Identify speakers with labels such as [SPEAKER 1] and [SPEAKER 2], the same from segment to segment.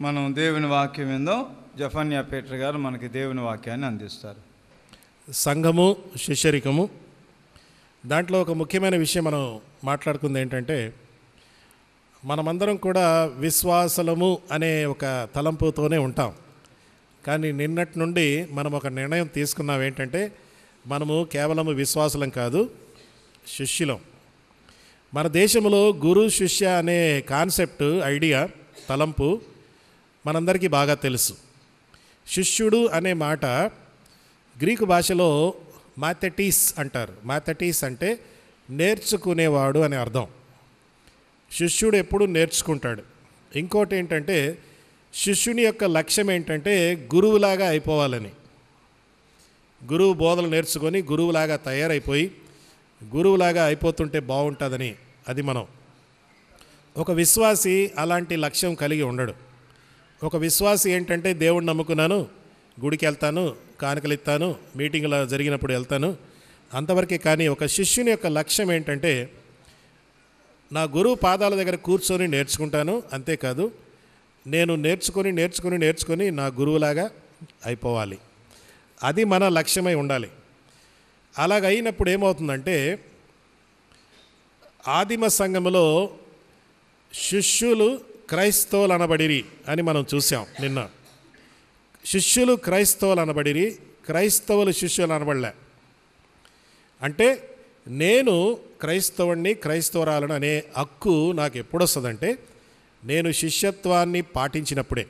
[SPEAKER 1] మనం దేవుని వాక్యం ఏందో జఫన్యా పీటర్ గారు మనకి దేవుని వాక్యాన్ని అందిస్తారు.
[SPEAKER 2] సంఘము, శిష్యరికము, దాంట్లో ఒక ముఖ్యమైన విషయం మనం మాట్లాడుకుంది ఏంటంటే, మనమందరం కూడా విశ్వాసలము అనే ఒక తలంపుతోనే ఉంటాం. కానీ నిన్నటి నుండి మనం ఒక నిర్ణయం తీసుకున్నాం. ఏంటంటే, మనము కేవలము విశ్వాసులం కాదు, శిష్యులం. మన దేశంలో గురు శిష్య అనే కాన్సెప్ట్, ఐడియా, తలంపు మనందరికీ బాగా తెలుసు. శిష్యుడు అనే మాట గ్రీకు భాషలో మాథెటీస్ అంటారు. మాథెటీస్ అంటే నేర్చుకునేవాడు అనే అర్థం. శిష్యుడు ఎప్పుడు నేర్చుకుంటాడు. ఇంకోటి ఏంటంటే, శిష్యుని యొక్క లక్ష్యం ఏంటంటే గురువులాగా అయిపోవాలని. గురువు బోధలు నేర్చుకొని గురువులాగా తయారైపోయి గురువులాగా అయిపోతుంటే బాగుంటుందని. అది మనం ఒక విశ్వాసి అలాంటి లక్ష్యం కలిగి ఉండడు. ఒక విశ్వాసి ఏంటంటే, దేవుణ్ణి నమ్ముకున్నాను, గుడికి వెళ్తాను, కానుకలు ఇస్తాను, మీటింగ్లో జరిగినప్పుడు వెళ్తాను, అంతవరకే. కానీ ఒక శిష్యుని యొక్క లక్ష్యం ఏంటంటే, నా గురువు పాదాల దగ్గర కూర్చొని నేర్చుకుంటాను, అంతేకాదు నేను నేర్చుకొని నా గురువులాగా అయిపోవాలి. అది మన లక్ష్యమై ఉండాలి. అలాగైనప్పుడు ఏమవుతుందంటే, ఆదిమ సంఘములో శిష్యులు క్రైస్తవులు అనబడిరి అని మనం చూసాం నిన్న. శిష్యులు క్రైస్తవులు అనబడిరి, క్రైస్తవులు శిష్యులు అనబడలే. అంటే నేను క్రైస్తవుణ్ణి, క్రైస్తవురాలను అనే హక్కు నాకు ఎప్పుడు వస్తుందంటే, నేను శిష్యత్వాన్ని పాటించినప్పుడే.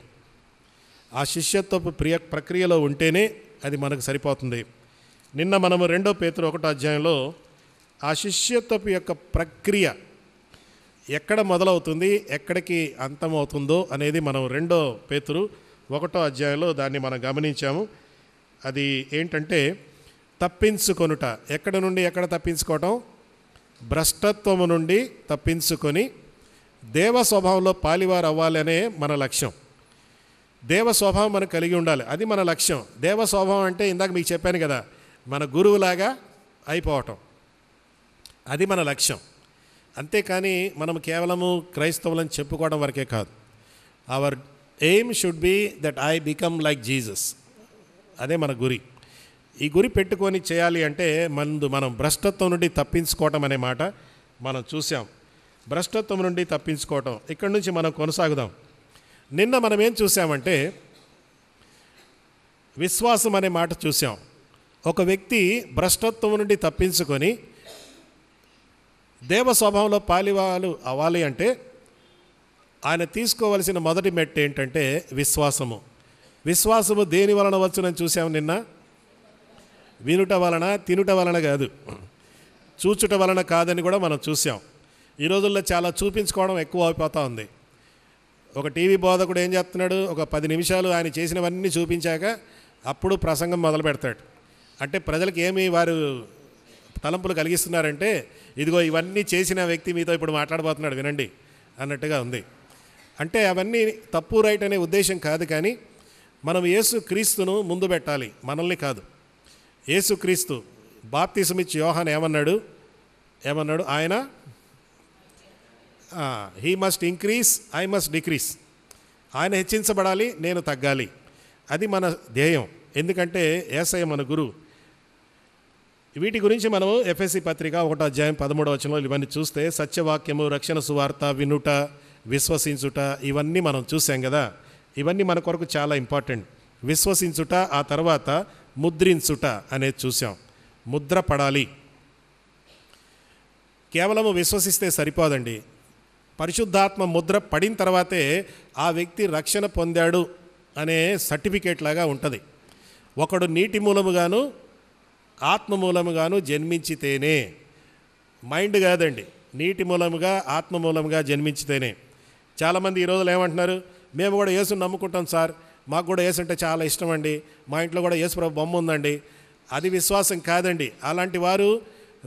[SPEAKER 2] ఆ శిష్యత్వపు ప్రక్రియలో ఉంటేనే అది మనకు సరిపోతుంది. నిన్న మనము 2 పేతురు 1 అధ్యాయంలో ఆ శిష్యత్వపు యొక్క ప్రక్రియ ఎక్కడ మొదలవుతుంది, ఎక్కడికి అంతమవుతుందో అనేది మనం 2 పేతురు 1 అధ్యాయంలో దాన్ని మనం గమనించాము. అది ఏంటంటే, తప్పించుకొనుట. ఎక్కడ నుండి ఎక్కడ తప్పించుకోవటం? భ్రష్టత్వము నుండి తప్పించుకొని దేవ స్వభావంలో పాలివారు అవ్వాలి అనే మన లక్ష్యం. దేవ స్వభావం మనకు కలిగి ఉండాలి, అది మన లక్ష్యం. దేవ స్వభావం అంటే ఇందాక మీకు చెప్పాను కదా, మన గురువులాగా అయిపోవటం, అది మన లక్ష్యం. అంతేకాని మనం కేవలము క్రైస్తవులని చెప్పుకోవడం వరకే కాదు. Hour aim should be that I become like Jesus. అదే మన గురి. ఈ గురి పెట్టుకొని చేయాలి అంటే మనం భ్రష్టత్వం నుండి తప్పించుకోవటం అనే మాట మనం చూసాం. భ్రష్టత్వం నుండి తప్పించుకోవటం, ఇక్కడి నుంచి మనం కొనసాగుదాం. నిన్న మనం ఏం చూసామంటే, విశ్వాసం అనే మాట చూసాం. ఒక వ్యక్తి భ్రష్టత్వం నుండి తప్పించుకొని దేవ స్వభావంలో పాలివాలు అవ్వాలి అంటే ఆయన తీసుకోవలసిన మొదటి మెట్టు ఏంటంటే విశ్వాసము. విశ్వాసము దేని వలన వచ్చునని చూసాము నిన్న. వినుట వలన, తినుట వలన కాదు, చూచుట వలన కాదని కూడా మనం చూసాం. ఈ రోజుల్లో చాలా చూపించుకోవడం ఎక్కువ అయిపోతూ ఉంది. ఒక టీవీ బోధకుడు ఏం చేస్తున్నాడు, ఒక 10 నిమిషాలు ఆయన చేసినవన్నీ చూపించాక అప్పుడు ప్రసంగం మొదలు పెడతాడు. అంటే ప్రజలకు ఏమి వారు తలంపులు కలిగిస్తున్నారంటే, ఇదిగో ఇవన్నీ చేసిన వ్యక్తి మీతో ఇప్పుడు మాట్లాడబోతున్నాడు వినండి అన్నట్టుగా ఉంది. అంటే అవన్నీ తప్పు, రైట్ అనే ఉద్దేశం కాదు. కానీ మనం యేసు క్రీస్తును ముందు పెట్టాలి, మనల్ని కాదు. యేసు క్రీస్తు బాప్తిసమిచ్చి యోహాను ఏమన్నాడు ఆయన he must increase, I must decrease. ఆయన హెచ్చించబడాలి, నేను తగ్గాలి. అది మన ధ్యేయం. ఎందుకంటే యేసయ్య మన గురువు. వీటి గురించి మనము ఎఫెసీ పత్రిక 1 అధ్యాయం 13వ వచనంలో ఇవన్నీ చూస్తే, సత్యవాక్యము, రక్షణ సువార్త, వినుట, విశ్వసించుట, ఇవన్నీ మనం చూసాం కదా. ఇవన్నీ మన కొరకు చాలా ఇంపార్టెంట్. విశ్వసించుట, ఆ తర్వాత ముద్రించుట అనేది చూసాం. ముద్ర పడాలి. కేవలము విశ్వసిస్తే సరిపోదండి. పరిశుద్ధాత్మ ముద్ర పడిన తర్వాతే ఆ వ్యక్తి రక్షణ పొందాడు అనే సర్టిఫికేట్ లాగా ఉంటుంది. ఒకడు నీటి మూలముగాను ఆత్మ మూలముగాను జన్మించితేనే, మైండ్ కాదండి, నీటి మూలముగా ఆత్మ మూలముగా జన్మించితేనే. చాలామంది ఈ రోజులు ఏమంటున్నారు, మేము కూడా యేసుని నమ్ముకుంటాం సార్, మాకు కూడా యేసు అంటే చాలా ఇష్టం అండి, మా ఇంట్లో కూడా యేసు ప్రభు బొమ్మ ఉందండి. అది విశ్వాసం కాదండి. అలాంటి వారు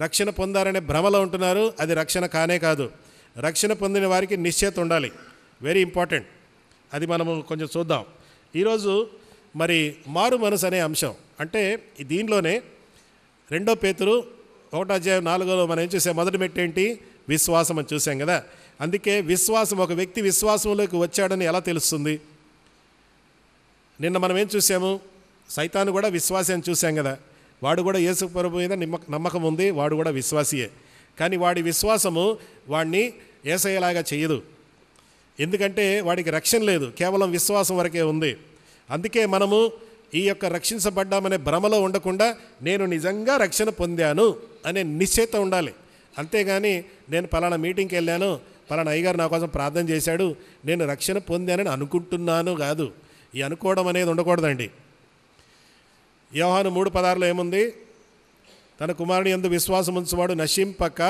[SPEAKER 2] రక్షణ పొందారనే భ్రమలో ఉంటున్నారు. అది రక్షణ కానే కాదు. రక్షణ పొందిన వారికి నిశ్చయత ఉండాలి, వెరీ ఇంపార్టెంట్. అది మనము కొంచెం చూద్దాం ఈరోజు. మరి మారు మనసు అనే అంశం అంటే దీనిలోనే 2 పేతురు 1 అధ్యాయం 4లో మనం ఏం చూసాం, మొదటి మెట్టు ఏంటి? విశ్వాసం అని చూసాం కదా. అందుకే విశ్వాసం, ఒక వ్యక్తి విశ్వాసంలోకి వచ్చాడని ఎలా తెలుస్తుంది? నిన్న మనం ఏం చూసాము? సైతాను కూడా విశ్వాసి అని చూసాం కదా. వాడు కూడా యేసు ప్రభు మీద నమ్మకం ఉంది, వాడు కూడా విశ్వాసియే. కానీ వాడి విశ్వాసము వాడిని యేసయ్యలాగా చేయదు. ఎందుకంటే వాడికి రక్షణ లేదు, కేవలం విశ్వాసం వరకే ఉంది. అందుకే మనము ఈ యొక్క రక్షించబడ్డామనే భ్రమలో ఉండకుండా నేను నిజంగా రక్షణ పొందాను అనే నిశ్చయిత ఉండాలి. అంతేగాని నేను పలానా మీటింగ్కి వెళ్ళాను, పలానా అయ్యగారు నా కోసం ప్రార్థన చేశాడు, నేను రక్షణ పొందానని అనుకుంటున్నాను కాదు. ఈ అనుకోవడం అనేది ఉండకూడదండి. యోహాను 3:16 ఏముంది? తన కుమారుని యందు విశ్వాసం ఉంచువాడు నశింపక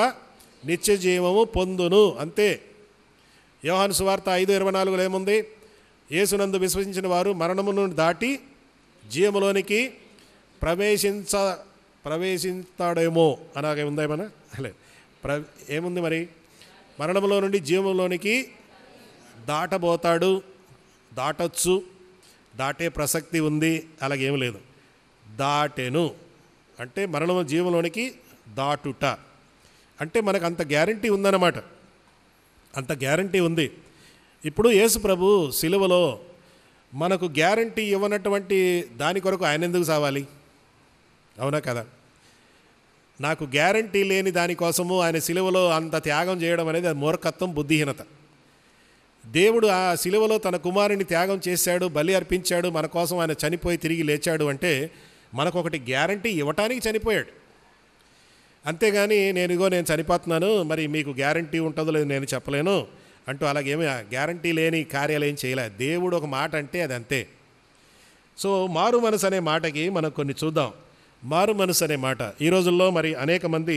[SPEAKER 2] నిత్య జీవము పొందును, అంతే. యోహాను సువార్త 5:24 ఏముంది? యేసునందు విశ్వసించిన వారు మరణమును దాటి జీవములోనికి ప్రవేశిస్తాడేమో అలాగే ఉందేమన్నా? అలే ఏముంది మరి? మరణములో నుండి జీవములోనికి దాటబోతాడు, దాటొచ్చు, దాటే ప్రసక్తి ఉంది, అలాగేం లేదు. దాటెను అంటే మరణము జీవంలోనికి దాటుట అంటే మనకు అంత గ్యారంటీ ఉందన్నమాట. అంత గ్యారంటీ ఉంది. ఇప్పుడు యేసు ప్రభు సిలువలో మనకు గ్యారంటీ ఇవ్వనటువంటి దాని కొరకు ఆయన ఎందుకు సావాలి? అవునా కదా? నాకు గ్యారంటీ లేని దానికోసము ఆయన సిలువలో అంత త్యాగం చేయడం అనేది అది మూర్ఖత్వం, బుద్ధిహీనత. దేవుడు ఆ సిలువలో తన కుమారుని త్యాగం చేశాడు, బలి అర్పించాడు, మన కోసం ఆయన చనిపోయి తిరిగి లేచాడు అంటే మనకు ఒకటి గ్యారంటీ ఇవ్వటానికి చనిపోయాడు. అంతేగాని నేను చనిపోతున్నాను, మరి మీకు గ్యారంటీ ఉంటుందో లేదు నేను చెప్పలేను అంటూ అలాగేమీ గ్యారంటీ లేని కార్యాలు ఏం చేయలే. దేవుడు ఒక మాట అంటే అది అంతే. సో మారు మనసు అనే మాటకి మనం కొన్ని చూద్దాం. మారు మనసు అనే మాట ఈ రోజుల్లో మరి అనేక మంది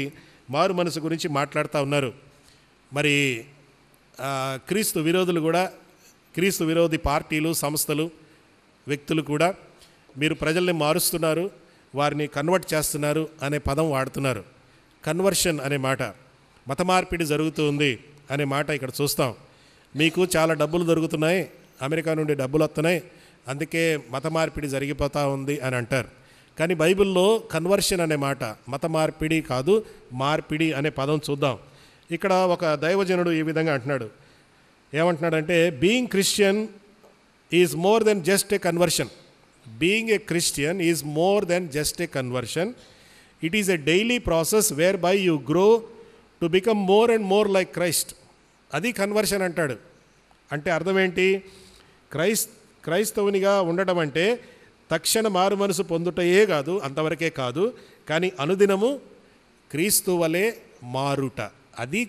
[SPEAKER 2] మారు మనసు గురించి మాట్లాడుతూ ఉన్నారు. మరి క్రీస్తు విరోధులు కూడా, క్రీస్తు విరోధి పార్టీలు, సంస్థలు, వ్యక్తులు కూడా మీరు ప్రజల్ని మారుస్తున్నారు, వారిని కన్వర్ట్ చేస్తున్నారు అనే పదం వాడుతున్నారు. కన్వర్షన్ అనే మాట, మత మార్పిడి జరుగుతూ ఉంది అనే మాట ఇక్కడ చూస్తాం. మీకు చాలా డబ్బులు దొరుకుతున్నాయి, అమెరికా నుండి డబ్బులు వస్తున్నాయి, అందుకే మత మార్పిడి జరిగిపోతూ ఉంది అని అంటారు. కానీ బైబిల్లో కన్వర్షన్ అనే మాట మత మార్పిడి కాదు, మార్పిడి అనే పదం చూద్దాం. ఇక్కడ ఒక దైవజనుడు ఈ విధంగా అంటున్నాడు. ఏమంటున్నాడంటే, being Christian is more than just a conversion. Being a Christian is more than just a conversion. It is a daily process where by you grow to become more and more like Christ. అది conversion అంటాడు. అంటే అర్థం ఏంటి? క్రైస్తవునిగా ఉండటం అంటే తక్షణ మారు మనసు పొందుటయే కాదు, అంతవరకే కాదు, కానీ అనుదినము క్రీస్తు వలె మారుట, అది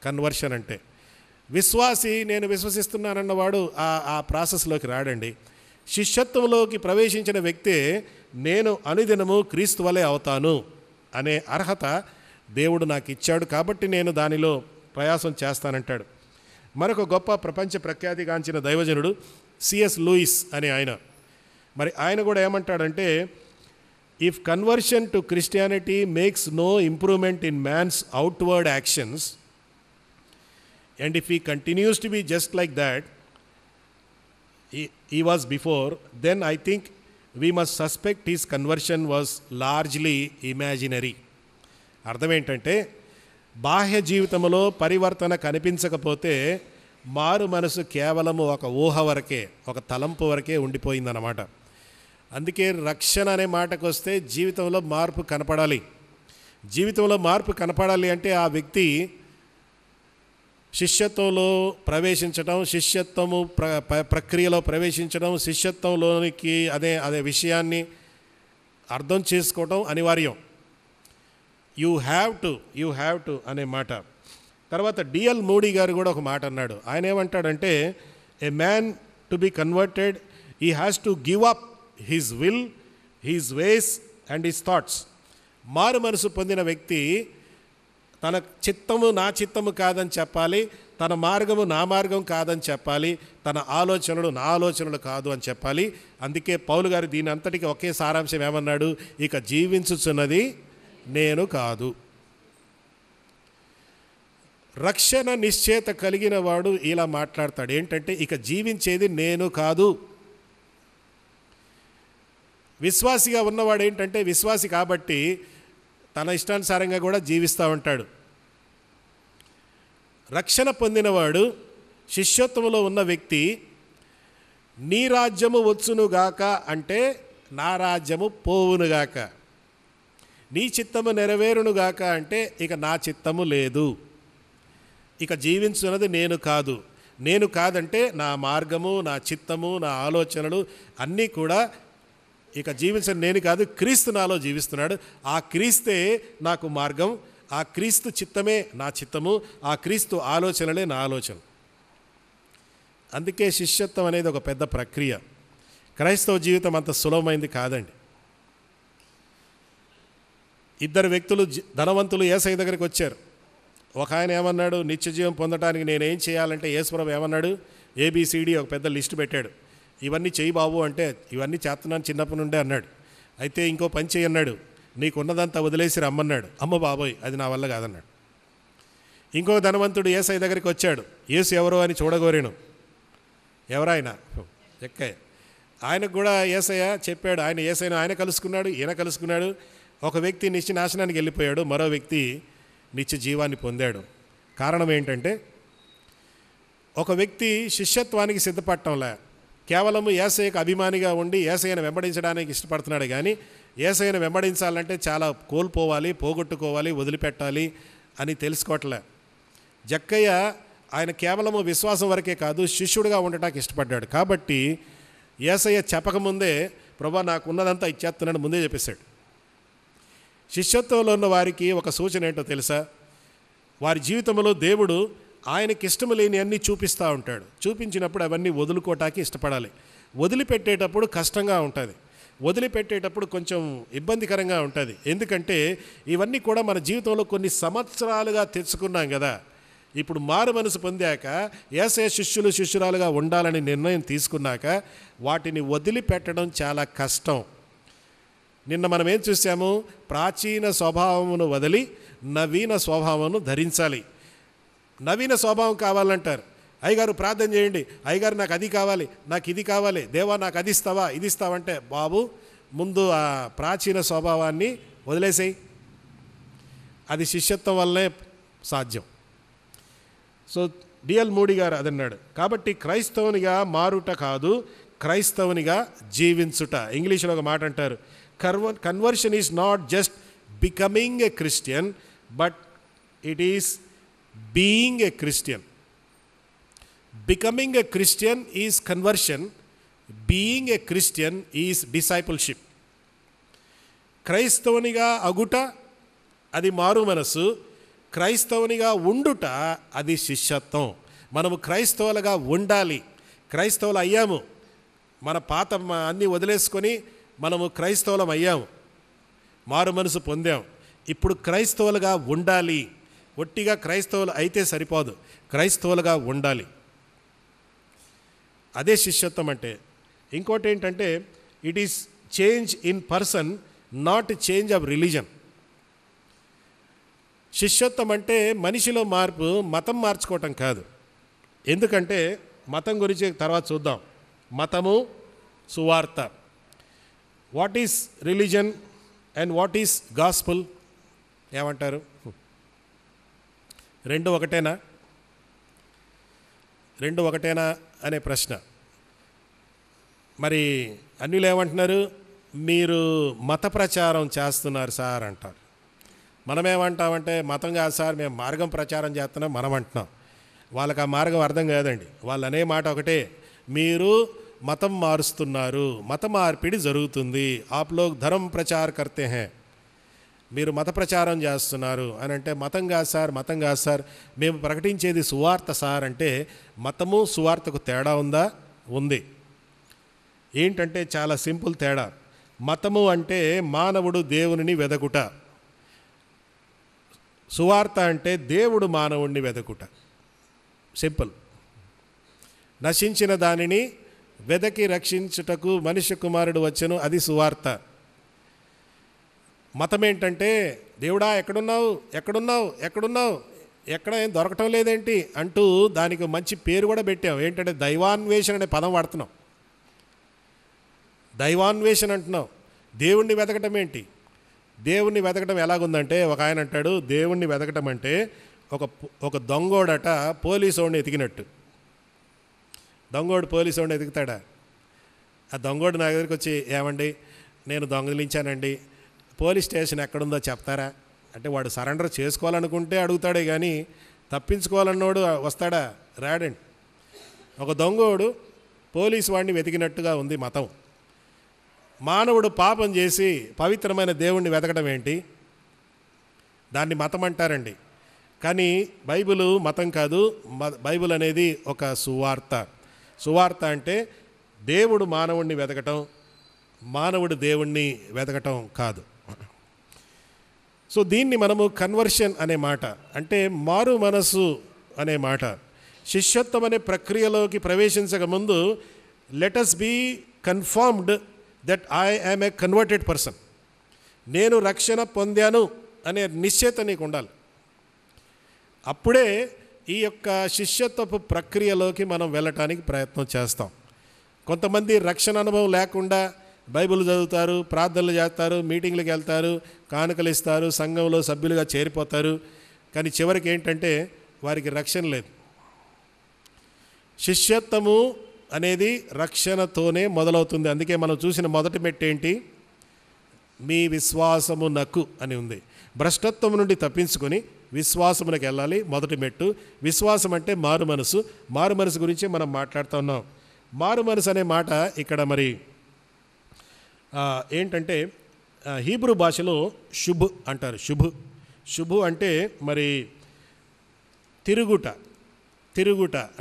[SPEAKER 2] కన్వర్షన్ అంటే. విశ్వాసి నేను విశ్వసిస్తున్నానన్నవాడు ఆ ప్రాసెస్లోకి రాడండి. శిష్యత్వంలోకి ప్రవేశించిన వ్యక్తే నేను అనుదినము క్రీస్తు వలె అవుతాను అనే అర్హత దేవుడు నాకు ఇచ్చాడు, కాబట్టి నేను దానిలో ప్రయాసం చేస్తానంటాడు. మరొక గొప్ప ప్రపంచ ప్రఖ్యాతిగాంచిన దైవజనుడు సిఎస్ లూయిస్ అనే ఆయన, మరి ఆయన కూడా ఏమంటాడంటే, if conversion to Christianity makes no improvement in man's outward actions and if he continues to be just like that he was before, then I think we must suspect his conversion was largely imaginary. అర్థం ఏంటంటే, బాహ్య జీవితంలో పరివర్తన కనిపించకపోతే మారు మనసు కేవలము ఒక ఊహ వరకే, ఒక తలంపు వరకే ఉండిపోయిందన్నమాట. అందుకే రక్షణ అనే మాటకు వస్తే జీవితంలో మార్పు కనపడాలి. జీవితంలో మార్పు కనపడాలి అంటే ఆ వ్యక్తి శిష్యత్వంలో ప్రవేశించడం, శిష్యత్వము ప్రక్రియలో ప్రవేశించడం, శిష్యత్వంలోనికి అదే విషయాన్ని అర్థం చేసుకోవడం అనివార్యం. యూ హ్యావ్ టు అనే మాట. తర్వాత డిఎల్ మూడీ గారు కూడా ఒక మాట అన్నాడు. ఆయన ఏమంటాడంటే, ఏ man to be converted he has to give up his will, his ways and his thoughts. మారు మనసు పొందిన వ్యక్తి తన చిత్తము నా చిత్తము కాదని చెప్పాలి, తన మార్గము నా మార్గం కాదని చెప్పాలి, తన ఆలోచనలు నా ఆలోచనలు కాదు అని చెప్పాలి. అందుకే పౌలు గారు దీని అంతటికి ఒకే సారాంశం ఏమన్నాడు? ఇక జీవించుచున్నది నేను కాదు. రక్షణ నిశ్చయత కలిగిన వాడు ఇలా మాట్లాడతాడు. ఏంటంటే, ఇక జీవించేది నేను కాదు. విశ్వాసిగా ఉన్నవాడు ఏంటంటే, విశ్వాసి కాబట్టి తన ఇష్టానుసారంగా కూడా జీవిస్తూ ఉంటాడు. రక్షణ పొందినవాడు, శిష్యత్వంలో ఉన్న వ్యక్తి నీ రాజ్యము వచ్చునుగాక అంటే నా రాజ్యము పోవునుగాక, నీ చిత్తము నెరవేరునుగాక అంటే ఇక నా చిత్తము లేదు, ఇక జీవించున్నది నేను కాదు, నేను కాదంటే నా మార్గము, నా చిత్తము, నా ఆలోచనలు అన్నీ కూడా ఇక జీవించని నేను కాదు, క్రీస్తు నాలో జీవిస్తున్నాడు. ఆ క్రీస్తే నాకు మార్గం, ఆ క్రీస్తు చిత్తమే నా చిత్తము, ఆ క్రీస్తు ఆలోచనలే నా ఆలోచన. అందుకే శిష్యత్వం అనేది ఒక పెద్ద ప్రక్రియ. క్రైస్తవ జీవితం అంత సులభమైంది కాదండి. ఇద్దరు వ్యక్తులు ధనవంతులు యేసయ్య దగ్గరికి వచ్చారు. ఒక ఆయన ఏమన్నాడు, నిత్య జీవం పొందడానికి నేనేం చేయాలంటే యేసుప్రభు ఏమన్నాడు, ఏబిసిడి ఒక పెద్ద లిస్టు పెట్టాడు. ఇవన్నీ చెయ్యి బాబు అంటే ఇవన్నీ చేస్తున్నాను చిన్నప్పటి నుండే అన్నాడు. అయితే ఇంకో పని చెయ్యి అన్నాడు, నీకున్నదంతా వదిలేసి రమ్మన్నాడు. అమ్మ బాబోయ్ అది నా వల్ల కాదన్నాడు. ఇంకో ధనవంతుడు యేసయ్య దగ్గరికి వచ్చాడు. యేసు ఎవరో అని చూడగోరాను. ఎవరాయన? ఎక్కయ్య. ఆయనకు కూడా యేసయ్య చెప్పాడు. ఆయన యేసయ్యను ఆయన కలుసుకున్నాడు, ఈయన కలుసుకున్నాడు. ఒక వ్యక్తి నిత్య నాశనానికి వెళ్ళిపోయాడు, మరో వ్యక్తి నిత్య జీవాన్ని పొందాడు. కారణం ఏంటంటే ఒక వ్యక్తి శిష్యత్వానికి సిద్ధపడటంలే, కేవలం యేసయ్యకు అభిమానిగా ఉండి యేసయ్యను వెంబడించడానికి ఇష్టపడుతున్నాడు. కానీ యేసయ్యను వెంబడించాలంటే చాలా కోల్పోవాలి, పోగొట్టుకోవాలి, వదిలిపెట్టాలి అని తెలుసుకోవట్లే. జక్కయ్య ఆయన కేవలము విశ్వాసం వరకే కాదు, శిష్యుడిగా ఉండటానికి ఇష్టపడ్డాడు. కాబట్టి యేసయ్య చెప్పకముందే ప్రభా నాకు ఉన్నదంతా ఇచ్చేస్తున్నాడు ముందే చెప్పేశాడు. శిష్యత్వంలో ఉన్న వారికి ఒక సూచన ఏంటో తెలుసా, వారి జీవితంలో దేవుడు ఆయనకి ఇష్టం లేని అన్నీ చూపిస్తూ ఉంటాడు. చూపించినప్పుడు అవన్నీ వదులుకోవటానికి ఇష్టపడాలి. వదిలిపెట్టేటప్పుడు కష్టంగా ఉంటుంది, వదిలిపెట్టేటప్పుడు కొంచెం ఇబ్బందికరంగా ఉంటుంది. ఎందుకంటే ఇవన్నీ కూడా మన జీవితంలో కొన్ని సంవత్సరాలుగా తెచ్చుకున్నాం కదా. ఇప్పుడు మారు మనసు పొందాక యేసయ్య శిష్యురాలుగా ఉండాలని నిర్ణయం తీసుకున్నాక వాటిని వదిలిపెట్టడం చాలా కష్టం. నిన్న మనం ఏం చూసాము, ప్రాచీన స్వభావమును వదిలి నవీన స్వభావమును ధరించాలి. నవీన స్వభావం కావాలంటారు. అయ్యగారు ప్రార్థన చేయండి, అయ్యగారు నాకు అది కావాలి, నాకు ఇది కావాలి, దేవా నాకు అది ఇస్తావా ఇది ఇస్తావంటే బాబు ముందు ఆ ప్రాచీన స్వభావాన్ని వదిలేసేయి. అది శిష్యత్వం వల్లే సాధ్యం. సో డిఎల్ మూడి గారు అదన్నాడు. కాబట్టి క్రైస్తవునిగా మారుట కాదు, క్రైస్తవునిగా జీవించుట. ఇంగ్లీష్లో ఒక మాట అంటారు, conversion is not just becoming a Christian but it is being a Christian. Becoming a Christian is conversion, being a Christian is discipleship. క్రైస్తవునిగా అగుట అది మారు మనసు, క్రైస్తవునిగా ఉండుట అది శిష్యత్వం. మనము క్రైస్తవులుగా ఉండాలి. క్రైస్తవులు అయ్యాము, మన పాత అన్నీ వదిలేసుకొని మనము క్రైస్తవులం అయ్యాము, మారు మనసు పొందాం. ఇప్పుడు క్రైస్తవులుగా ఉండాలి. ఒట్టిగా క్రైస్తవులు అయితే సరిపోదు, క్రైస్తవులుగా ఉండాలి. అదే శిష్యత్వం అంటే. ఇంకోటి ఏంటంటే it is change in person, not change of religion. శిష్యత్వం అంటే మనిషిలో మార్పు, మతం మార్చుకోవటం కాదు. ఎందుకంటే మతం గురించి తర్వాత చూద్దాం. మతము, సువార్త. What is religion and what is gospel? ఏమంటారు? రెండు ఒకటేనా? రెండు ఒకటేనా అనే ప్రశ్న. మరి అన్యులు ఏమంటున్నారు, మీరు మత ప్రచారం చేస్తున్నారు సార్ అంటారు. మనమేమంటామంటే మతం కాదు సార్, మేము మార్గం ప్రచారం చేస్తున్నాం మనం అంటున్నాం. వాళ్ళకి ఆ మార్గం అర్థం కాదండి. వాళ్ళు అనే మాట ఒకటే, మీరు మతం మారుస్తున్నారు, మత మార్పిడి జరుగుతుంది. ఆప్ లోగ్ ధర్మ ప్రచార్ కర్తే హే, మీరు మత ప్రచారం చేస్తున్నారు అని అంటే మతం కాదు సార్, మతం కాదు సార్, మేము ప్రకటించేది సువార్త సార్ అంటే మతము సువార్తకు తేడా ఉందా? ఉంది. ఏంటంటే చాలా సింపుల్ తేడా. మతము అంటే మానవుడు దేవునిని వెదకుట, సువార్త అంటే దేవుడు మానవుడిని వెదకుట. సింపుల్. నశించిన దానిని వెదకి రక్షించుటకు మనిషి కుమారుడు వచ్చెను, అది సువార్త. మతం ఏంటంటే దేవుడా ఎక్కడున్నావు ఎక్కడున్నావు ఎక్కడున్నావు, ఎక్కడ ఏం దొరకటం లేదేంటి అంటూ దానికి మంచి పేరు కూడా పెట్టాం. ఏంటంటే దైవాన్వేషణ అనే పదం వాడుతున్నాం. దైవాన్వేషణ అంటున్నాం. దేవుణ్ణి వెతకటం ఏంటి? దేవుణ్ణి వెతకటం ఎలాగుందంటే ఒక ఆయన అంటాడు, దేవుణ్ణి వెతకటం అంటే ఒక దొంగోడట పోలీసు వాడిని ఎతికినట్టు. దొంగోడు పోలీసు వాడిని ఎతుకుతాడా? ఆ దొంగోడు నా దగ్గరికి వచ్చి, ఏమండి నేను దొంగలించానండి, పోలీస్ స్టేషన్ ఎక్కడుందో చెప్తారా అంటే, వాడు సరెండర్ చేసుకోవాలనుకుంటే అడుగుతాడే కానీ తప్పించుకోవాలన్నోడు వస్తాడా? రాడండి. ఒక దొంగోడు పోలీసు వాడిని వెతికినట్టుగా ఉంది మతం. మానవుడు పాపం చేసి పవిత్రమైన దేవుణ్ణి వెతకడం ఏంటి? దాన్ని మతం అంటారండి. కానీ బైబిలు మతం కాదు. బైబిల్ అనేది ఒక సువార్త. సువార్త అంటే దేవుడు మానవుడిని వెతకటం, మానవుడు దేవుణ్ణి వెతకటం కాదు. సో దీన్ని మనము కన్వర్షన్ అనే మాట, అంటే మారు మనసు అనే మాట. శిష్యత్వం అనే ప్రక్రియలోకి ప్రవేశించక ముందు let's be confirmed that I am a converted person. నేను రక్షణ పొందాను అనే నిశ్చయత నీకు ఉండాలి. అప్పుడే ఈ యొక్క శిష్యత్వపు ప్రక్రియలోకి మనం వెళ్ళటానికి ప్రయత్నం చేస్తాం. కొంతమంది రక్షణ అనుభవం లేకుండా బైబిల్ చదువుతారు, ప్రార్థనలు చేస్తారు, మీటింగ్లకు వెళ్తారు, కానుకలు ఇస్తారు, సంఘంలో సభ్యులుగా చేరిపోతారు. కానీ చివరికి ఏంటంటే వారికి రక్షణ లేదు. శిష్యత్వము అనేది రక్షణతోనే మొదలవుతుంది. అందుకే మనం చూసిన మొదటి మెట్టు ఏంటి? మీ విశ్వాసము నకు అని ఉంది. భ్రష్టత్వం నుండి తప్పించుకొని విశ్వాసమునకు వెళ్ళాలి. మొదటి మెట్టు విశ్వాసం అంటే మారు మనసు. మారు మనసు గురించి మనం మాట్లాడుతూ ఉన్నాం. మారు మనసు అనే మాట ఇక్కడ మరి ఏంటంటే హీబ్రూ భాషలో శుభ్ అంటారు. శుభు అంటే మరి తిరుగుట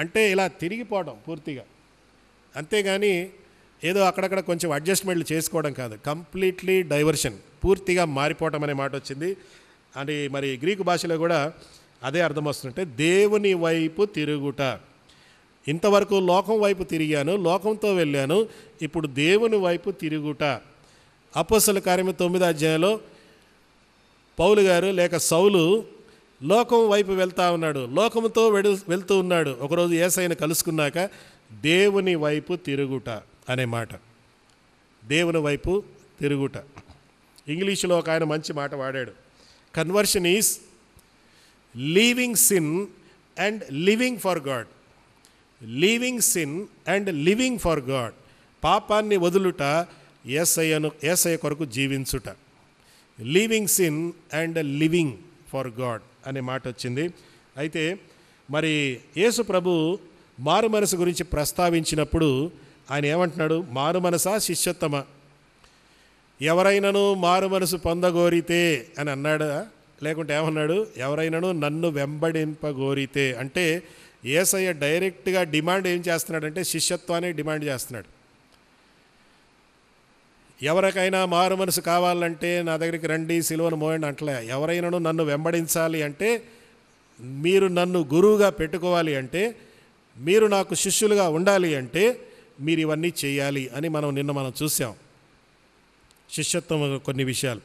[SPEAKER 2] అంటే ఇలా తిరిగిపోవడం పూర్తిగా. అంతేగాని ఏదో అక్కడక్కడ కొంచెం అడ్జస్ట్మెంట్లు చేసుకోవడం కాదు. కంప్లీట్లీ డైవర్షన్, పూర్తిగా మారిపోవటం అనే మాట వచ్చింది. అని మరి గ్రీకు భాషలో కూడా అదే అర్థం వస్తుంటే దేవుని వైపు తిరుగుట. ఇంతవరకు లోకం వైపు తిరిగాను, లోకంతో వెళ్ళాను, ఇప్పుడు దేవుని వైపు తిరుగుట. అపోస్తలుల కార్యము 9వ అధ్యాయంలో పౌలు గారు లేక సౌలు లోకం వైపు వెళ్తూ ఉన్నాడు, లోకంతో వెళ్తూ ఉన్నాడు. ఒకరోజు యేసయ్యను కలుసుకున్నాక దేవుని వైపు తిరుగుట అనే మాట, దేవుని వైపు తిరుగుట. ఇంగ్లీషులో ఒక ఆయన మంచి మాట వాడాడు. Conversion is leaving sin and living for God. Leaving sin and living for God. పాపాన్ని వదులుట, యేసయ్య కొరకు జీవించుట. Leaving sin and living for God అనే మాట వచ్చింది. అయితే మరి యేసు ప్రభు మారు మనసు గురించి ప్రస్తావించినప్పుడు ఆయన ఏమంటున్నాడు? మారు మనసా శిష్యత్వమా? ఎవరైనాను మారు మనసు పొందగోరితే అని అన్నాడా? లేకుంటే ఏమన్నాడు? ఎవరైనాను నన్ను వెంబడింపగోరితే. అంటే యేసయ్య డైరెక్ట్గా డిమాండ్ ఏం చేస్తున్నాడంటే శిష్యత్వాన్ని డిమాండ్ చేస్తున్నాడు. ఎవరికైనా మారు మనసు కావాలంటే నా దగ్గరికి రండి, సిలువను మోయండి అంటలే. ఎవరైనాను నన్ను వెంబడించాలి అంటే, మీరు నన్ను గురువుగా పెట్టుకోవాలి అంటే, మీరు నాకు శిష్యులుగా ఉండాలి అంటే మీరు ఇవన్నీ చేయాలి అని మనం చూసాం. శిష్యత్వం కొన్ని విషయాలు,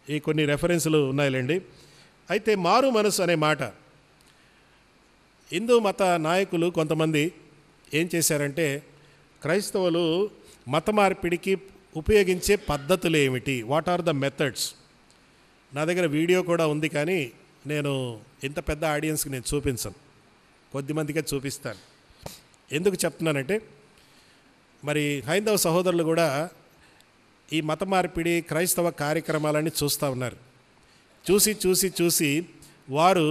[SPEAKER 2] ఈ కొన్ని రెఫరెన్సులు ఉన్నాయిలేండి. అయితే మారు మనసు అనే మాట హిందూ మత నాయకులు కొంతమంది ఏం చేశారంటే, క్రైస్తవులు మత మార్పిడికి ఉపయోగించే పద్ధతులు ఏమిటి, వాట్ ఆర్ ద మెథడ్స్. నా దగ్గర వీడియో కూడా ఉంది, కానీ నేను ఇంత పెద్ద ఆడియన్స్కి నేను చూపించను, కొద్దిమందికే చూపిస్తాను. ఎందుకు చెప్తున్నానంటే, మరి హైందవ సహోదరులు కూడా ఈ మత మార్పిడి క్రైస్తవ కార్యక్రమాలని చూస్తూ ఉన్నారు. చూసి వారు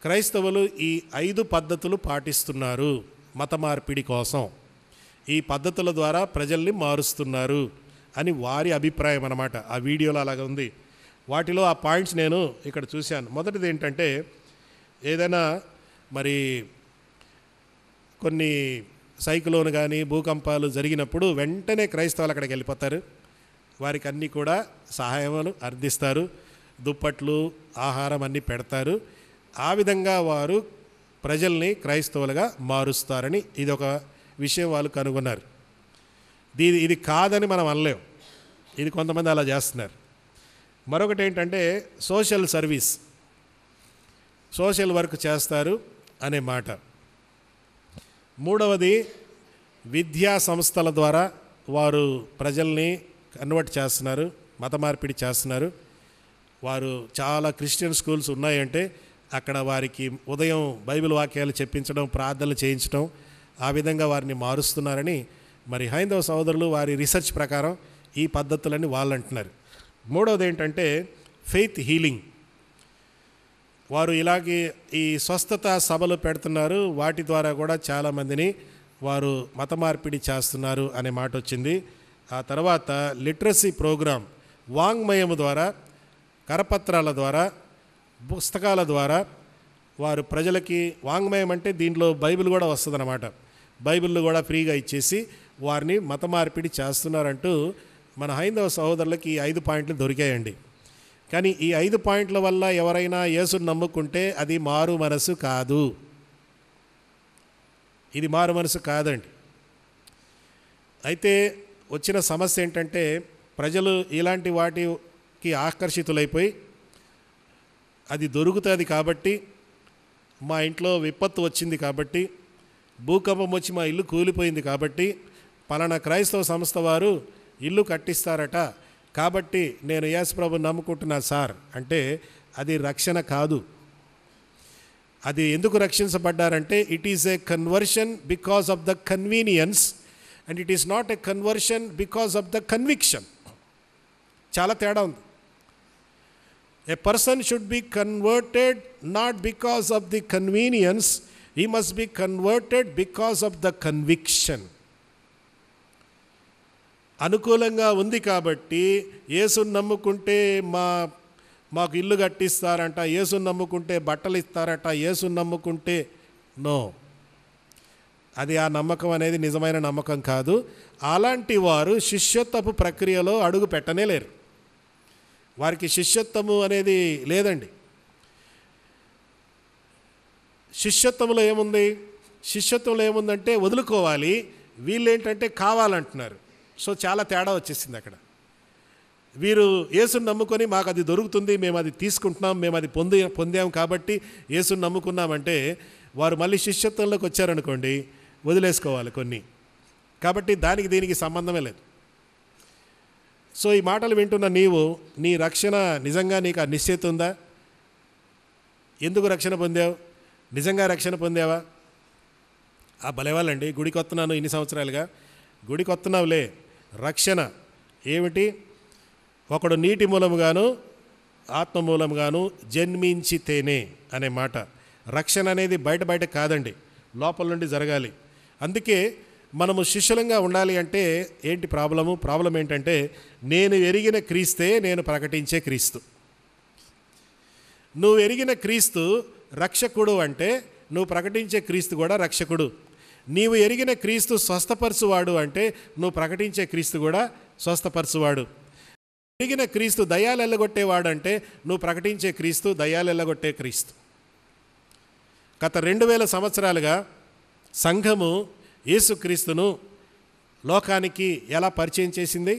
[SPEAKER 2] క్రైస్తవులు ఈ 5 పద్ధతులు పాటిస్తున్నారు మత మార్పిడి కోసం, ఈ పద్ధతుల ద్వారా ప్రజల్ని మారుస్తున్నారు అని వారి అభిప్రాయం అన్నమాట. ఆ వీడియోలో అలాగ ఉంది. వాటిలో ఆ పాయింట్స్ నేను ఇక్కడ చూశాను. మొదటిది ఏంటంటే, ఏదైనా మరి కొన్ని సైక్లోన్ కానీ భూకంపాలు జరిగినప్పుడు వెంటనే క్రైస్తవులు అక్కడికి వెళ్ళిపోతారు. వారికి అన్నీ కూడా సహాయములు అందిస్తారు, దుప్పట్లు, ఆహారం అన్నీ పెడతారు. ఆ విధంగా వారు ప్రజల్ని క్రైస్తవులుగా మారుస్తారని ఇది ఒక విషయం వాళ్ళు కనుగొన్నారు. ఇది కాదని మనం అనలేం, ఇది కొంతమంది అలా చేస్తున్నారు. మరొకటి ఏంటంటే సోషల్ సర్వీస్, సోషల్ వర్క్ చేస్తారు అనే మాట. మూడవది విద్యా సంస్థల ద్వారా వారు ప్రజల్ని కన్వర్ట్ చేస్తున్నారు, మత మార్పిడి చేస్తున్నారు. వారు చాలా క్రిస్టియన్ స్కూల్స్ ఉన్నాయంటే అక్కడ వారికి ఉదయం బైబిల్ వాక్యాలు చెప్పించడం, ప్రార్థనలు చేయించడం, ఆ విధంగా వారిని మారుస్తున్నారని మరి హైందవ సహోదరులు వారి రీసెర్చ్ ప్రకారం ఈ పద్ధతులని వాళ్ళు అంటున్నారు. మూడవది ఏంటంటే ఫెయిత్ హీలింగ్. వారు ఇలాగే ఈ స్వస్థత సభలు పెడుతున్నారు, వాటి ద్వారా కూడా చాలామందిని వారు మత మార్పిడి చేస్తున్నారు అనే మాట వచ్చింది. ఆ తర్వాత లిటరసీ ప్రోగ్రాం, వాంగ్మయం ద్వారా, కరపత్రాల ద్వారా, పుస్తకాల ద్వారా వారు ప్రజలకి, వాంగ్మయం అంటే దీంట్లో బైబిల్ కూడా వస్తుందన్నమాట, బైబిల్ కూడా ఫ్రీగా ఇచ్చేసి వారిని మత మార్పిడి చేస్తున్నారంటూ మన హైందవ సహోదరులకి ఈ 5 పాయింట్లు దొరికాయండి. కానీ ఈ 5 పాయింట్ల వల్ల ఎవరైనా యేసుని నమ్ముకుంటే అది మారు మనసు కాదు. ఇది మారు మనసు కాదండి. అయితే వచ్చిన సమస్య ఏంటంటే ప్రజలు ఇలాంటి వాటికి ఆకర్షితులైపోయి అది దొరుకుతుంది కాబట్టి, మా ఇంట్లో విపత్తు వచ్చింది కాబట్టి, భూకంపం వచ్చి మా ఇల్లు కూలిపోయింది కాబట్టి, పలానా క్రైస్తవ సంస్థ వారు ఇల్లు కట్టిస్తారట కాబట్టి నేను యేసు ప్రభుని నమ్ముకుంటున్నా సార్ అంటే అది రక్షణ కాదు. అది ఎందుకు రక్షించబడ్డారంటే it is a conversion because of the convenience and it is not a conversion because of the conviction. చాలా తేడా ఉంది. A person should be converted not because of the convenience, he must be converted because of the conviction. అనుకూలంగా ఉంది కాబట్టి యేసుని నమ్ముకుంటే మాకు ఇల్లు కట్టిస్తారంట, యేసుని నమ్ముకుంటే బట్టలు ఇస్తారట, యేసుని నమ్ముకుంటే నో, అది ఆ నమ్మకం అనేది నిజమైన నమ్మకం కాదు. అలాంటి వారు శిష్యత్వపు ప్రక్రియలో అడుగు పెట్టనే లేరు. వారికి శిష్యత్వము అనేది లేదండి. శిష్యత్వంలో ఏముంది? శిష్యత్వంలో ఏముందంటే వదులుకోవాలి, వీళ్ళేంటంటే కావాలంటున్నారు. సో చాలా తేడా వచ్చేసింది అక్కడ. వీరు యేసుని నమ్ముకొని మాకు అది దొరుకుతుంది, మేము అది తీసుకుంటున్నాం, మేము అది పొందాం కాబట్టి యేసుని నమ్ముకున్నామంటే వారు మళ్ళీ శిష్యత్వంలోకి వచ్చారనుకోండి, వదిలేసుకోవాలి కొన్ని. కాబట్టి దానికి దీనికి సంబంధమే లేదు. సో ఈ మాటలు వింటున్న నీవు, నీ రక్షణ నిజంగా నీకు ఆ నిశ్చయిత ఉందా? ఎందుకు రక్షణ పొందావు? నిజంగా రక్షణ పొందావా? ఆ భలేవాళ్ళండి, గుడికి వస్తున్నాను ఇన్ని సంవత్సరాలుగా, గుడికి వస్తున్నావులే, రక్షణ ఏమిటి? ఒకడు నీటి మూలముగాను ఆత్మ మూలముగాను జన్మించితేనే అనే మాట. రక్షణ అనేది బయట కాదండి, లోపల నుండి జరగాలి. అందుకే మనము శిష్యులంగా ఉండాలి అంటే ఏంటి ప్రాబ్లం ఏంటంటే నేను ఎరిగిన క్రీస్తే నేను ప్రకటించే క్రీస్తు. నువ్వు ఎరిగిన క్రీస్తు రక్షకుడు అంటే నువ్వు ప్రకటించే క్రీస్తు కూడా రక్షకుడు. నీవు ఎరిగిన క్రీస్తు స్వస్థపరచువాడు అంటే నువ్వు ప్రకటించే క్రీస్తు కూడా స్వస్థపరచువాడు. ఎరిగిన క్రీస్తు దయ్యాలు ఎల్లగొట్టేవాడు అంటే నువ్వు ప్రకటించే క్రీస్తు దయ్యాలు ఎల్లగొట్టే క్రీస్తు. గత 2000 సంవత్సరాలుగా సంఘము యేసుక్రీస్తును లోకానికి ఎలా పరిచయం చేసింది?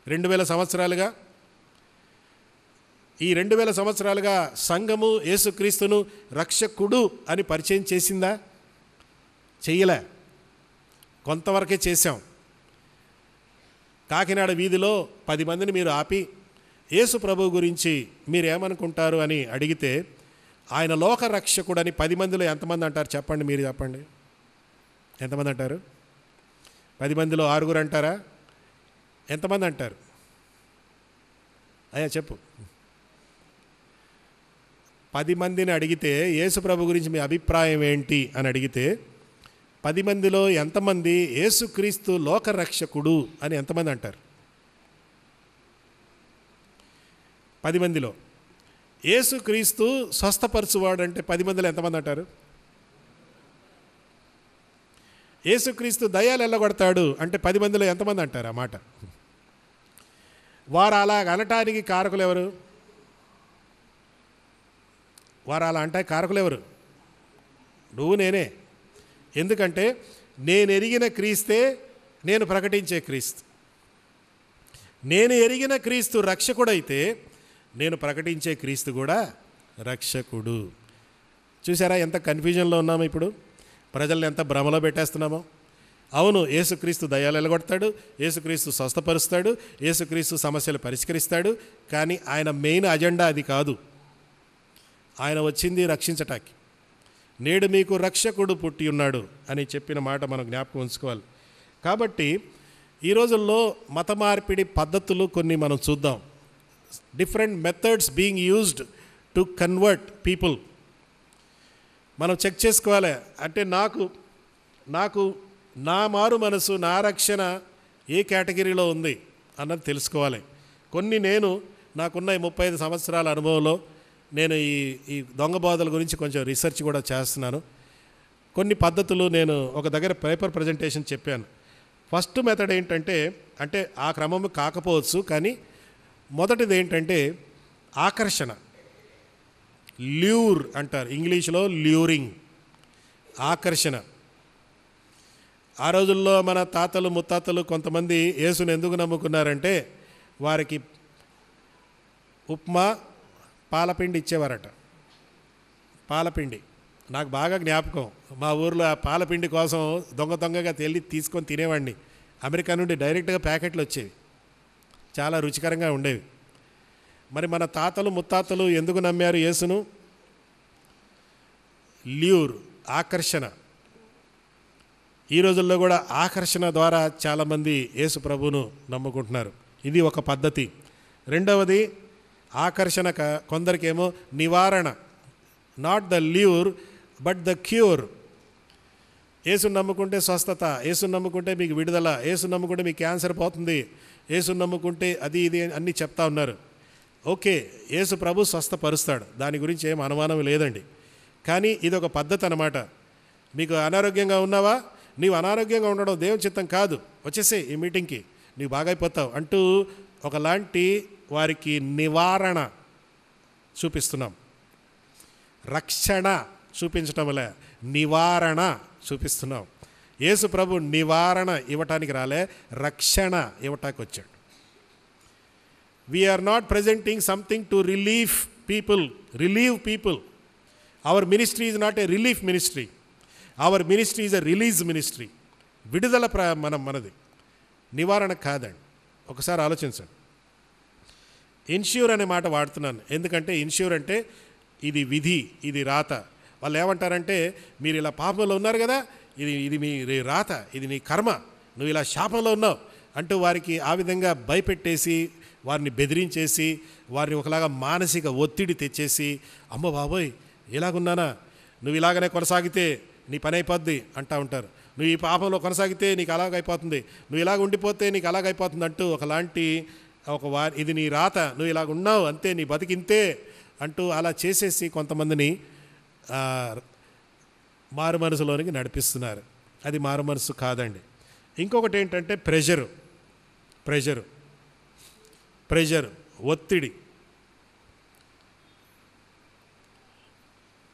[SPEAKER 2] 2000 సంవత్సరాలుగా, ఈ 2000 సంవత్సరాలుగా సంఘము యేసుక్రీస్తును రక్షకుడు అని పరిచయం చేసిందా? చెయ్యలే. కొంతవరకే చేశాం. కాకినాడ వీధిలో 10 మందిని మీరు ఆపి యేసు ప్రభు గురించి మీరేమనుకుంటారు అని అడిగితే ఆయన లోక రక్షకుడని 10 మందిలో ఎంతమంది అంటారు చెప్పండి? మీరు చెప్పండి, ఎంతమంది అంటారు? 10 మందిలో 6 అంటారా? ఎంతమంది అంటారు? అయ్యా చెప్పు. 10 మందిని అడిగితే యేసు ప్రభు గురించి మీ అభిప్రాయం ఏంటి అని అడిగితే 10 మందిలో ఎంతమంది యేసుక్రీస్తు లోకరక్షకుడు అని ఎంతమంది అంటారు? 10 మందిలో. యేసుక్రీస్తు స్వస్థపరచువాడు అంటే 10 మందిలో ఎంతమంది అంటారు? యేసుక్రీస్తు దయ్యాలు ఎల్లగొడతాడు అంటే 10 మందిలో ఎంతమంది అంటారు ఆ మాట? వారు అలా అనటానికి కారకులు ఎవరు? వారు అలా అంటే కారకులు ఎవరు? నువ్వు, నేనే. ఎందుకంటే నేను ఎరిగిన క్రీస్తే నేను ప్రకటించే క్రీస్తు. నేను ఎరిగిన క్రీస్తు రక్షకుడైతే నేను ప్రకటించే క్రీస్తు కూడా రక్షకుడు. చూసారా ఎంత కన్ఫ్యూజన్లో ఉన్నామో ఇప్పుడు? ప్రజల్ని ఎంత భ్రమలో పెట్టేస్తున్నామో. అవును, యేసుక్రీస్తు దయ్యాలు ఎలగొడతాడు, యేసుక్రీస్తు స్వస్థపరుస్తాడు, యేసుక్రీస్తు సమస్యలు పరిష్కరిస్తాడు. కానీ ఆయన మెయిన్ అజెండా అది కాదు. ఆయన వచ్చింది రక్షించటానికి. నేడు మీకు రక్షకుడు పుట్టి ఉన్నాడు అని చెప్పిన మాట మనం జ్ఞాపకం ఉంచుకోవాలి. కాబట్టి ఈ రోజుల్లో మత మార్పిడి పద్ధతులు కొన్ని మనం చూద్దాం. Different methods being used to convert people. మనం చెక్ చేసుకోవాలి. అంటే నాకు నా మారు మనసు, నా రక్షణ ఏ కేటగిరీలో ఉంది అన్నది తెలుసుకోవాలి. కొన్ని నాకున్న ఈ 35 సంవత్సరాల అనుభవంలో నేను ఈ దొంగ బోధల గురించి కొంచెం రీసెర్చ్ కూడా చేస్తున్నాను. కొన్ని పద్ధతులు నేను ఒక దగ్గర పేపర్ ప్రజెంటేషన్ చెప్పాను. ఫస్ట్ మెథడ్ ఏంటంటే, అంటే ఆ క్రమం కాకపోవచ్చు, కానీ మొదటిది ఏంటంటే ఆకర్షణ. ల్యూర్ అంటారు ఇంగ్లీష్లో, ల్యూరింగ్, ఆకర్షణ. ఆ రోజుల్లో మన తాతలు ముత్తాతలు కొంతమంది యేసుని ఎందుకు నమ్ముకున్నారంటే వారికి ఉప్మా పాలపిండి ఇచ్చేవారట. పాలపిండి నాకు బాగా జ్ఞాపకం. మా ఊర్లో ఆ పాలపిండి కోసం దొంగగా తీసుకొని తినేవాడిని. అమెరికా నుండి డైరెక్ట్గా ప్యాకెట్లు వచ్చేవి, చాలా రుచికరంగా ఉండేవి. మరి మన తాతలు ముత్తాతలు ఎందుకు నమ్మారు యేసును? ల్యూర్, ఆకర్షణ. ఈ రోజుల్లో కూడా ఆకర్షణ ద్వారా చాలామంది యేసు ప్రభువును నమ్ముకుంటున్నారు. ఇది ఒక పద్ధతి. రెండవది ఆకర్షణ, కొందరికేమో నివారణ. Not the lure but the cure. యేసుని నమ్ముకుంటే స్వస్థత, యేసుని నమ్ముకుంటే మీకు విడుదల, యేసుని నమ్ముకుంటే మీకు క్యాన్సర్ పోతుంది, యేసుని నమ్ముకుంటే అది ఇది అన్నీ చెప్తా ఉన్నారు. ఓకే, యేసు ప్రభు స్వస్థపరుస్తాడు, దాని గురించి ఏం అనుమానం లేదండి. కానీ ఇది ఒక పద్ధతి అన్నమాట. మీకు అనారోగ్యంగా ఉన్నావా, నీవు అనారోగ్యంగా ఉండడం దేవుని చిత్తం కాదు, వచ్చేసే ఈ మీటింగ్కి, నీవు బాగైపోతావు అంటూ ఒకలాంటి వారికి నివారణ చూపిస్తున్నాం. రక్షణ చూపించటం వల్ల నివారణ చూపిస్తున్నాం. యేసు ప్రభు నివారణ ఇవ్వటానికి రాలే, రక్షణ ఇవ్వటానికి వచ్చాడు. We are not presenting something to relieve people. Our ministry is not a relief ministry, our ministry is a release ministry. విడుదల మనది, నివారణ కాదండి. ఒకసారి ఆలోచించండి. ఇన్ష్యూర్ అనే మాట వాడుతున్నాను ఎందుకంటే ఇన్ష్యూర్ అంటే ఇది విధి, ఇది రాత. వాళ్ళు ఏమంటారంటే మీరు ఇలా పాపంలో ఉన్నారు కదా, ఇది మీ రాత, ఇది నీ కర్మ, నువ్వు ఇలా శాపంలో ఉన్నావు అంటూ వారికి ఆ విధంగా భయపెట్టేసి, వారిని బెదిరించేసి, వారిని ఒకలాగా మానసిక ఒత్తిడి తెచ్చేసి, అమ్మ బాబోయ్ ఇలాగున్నానా, నువ్వు ఇలాగనే కొనసాగితే నీ పని అయిపోద్ది అంటూ ఉంటారు. నువ్వు ఈ పాపంలో కొనసాగితే నీకు అలాగైపోతుంది, నువ్వు ఇలాగ ఉండిపోతే నీకు అలాగైపోతుంది అంటూ ఒకలాంటి ఇది నీ రాత, నువ్వు ఇలాగ ఉన్నావు అంతే, నీ బతికింతే అంటూ అలా చేసేసి కొంతమందిని మారు మనసులోనికి నడిపిస్తున్నారు. అది మారు మనసు కాదండి. ఇంకొకటి ఏంటంటే ప్రెషర్, ఒత్తిడి.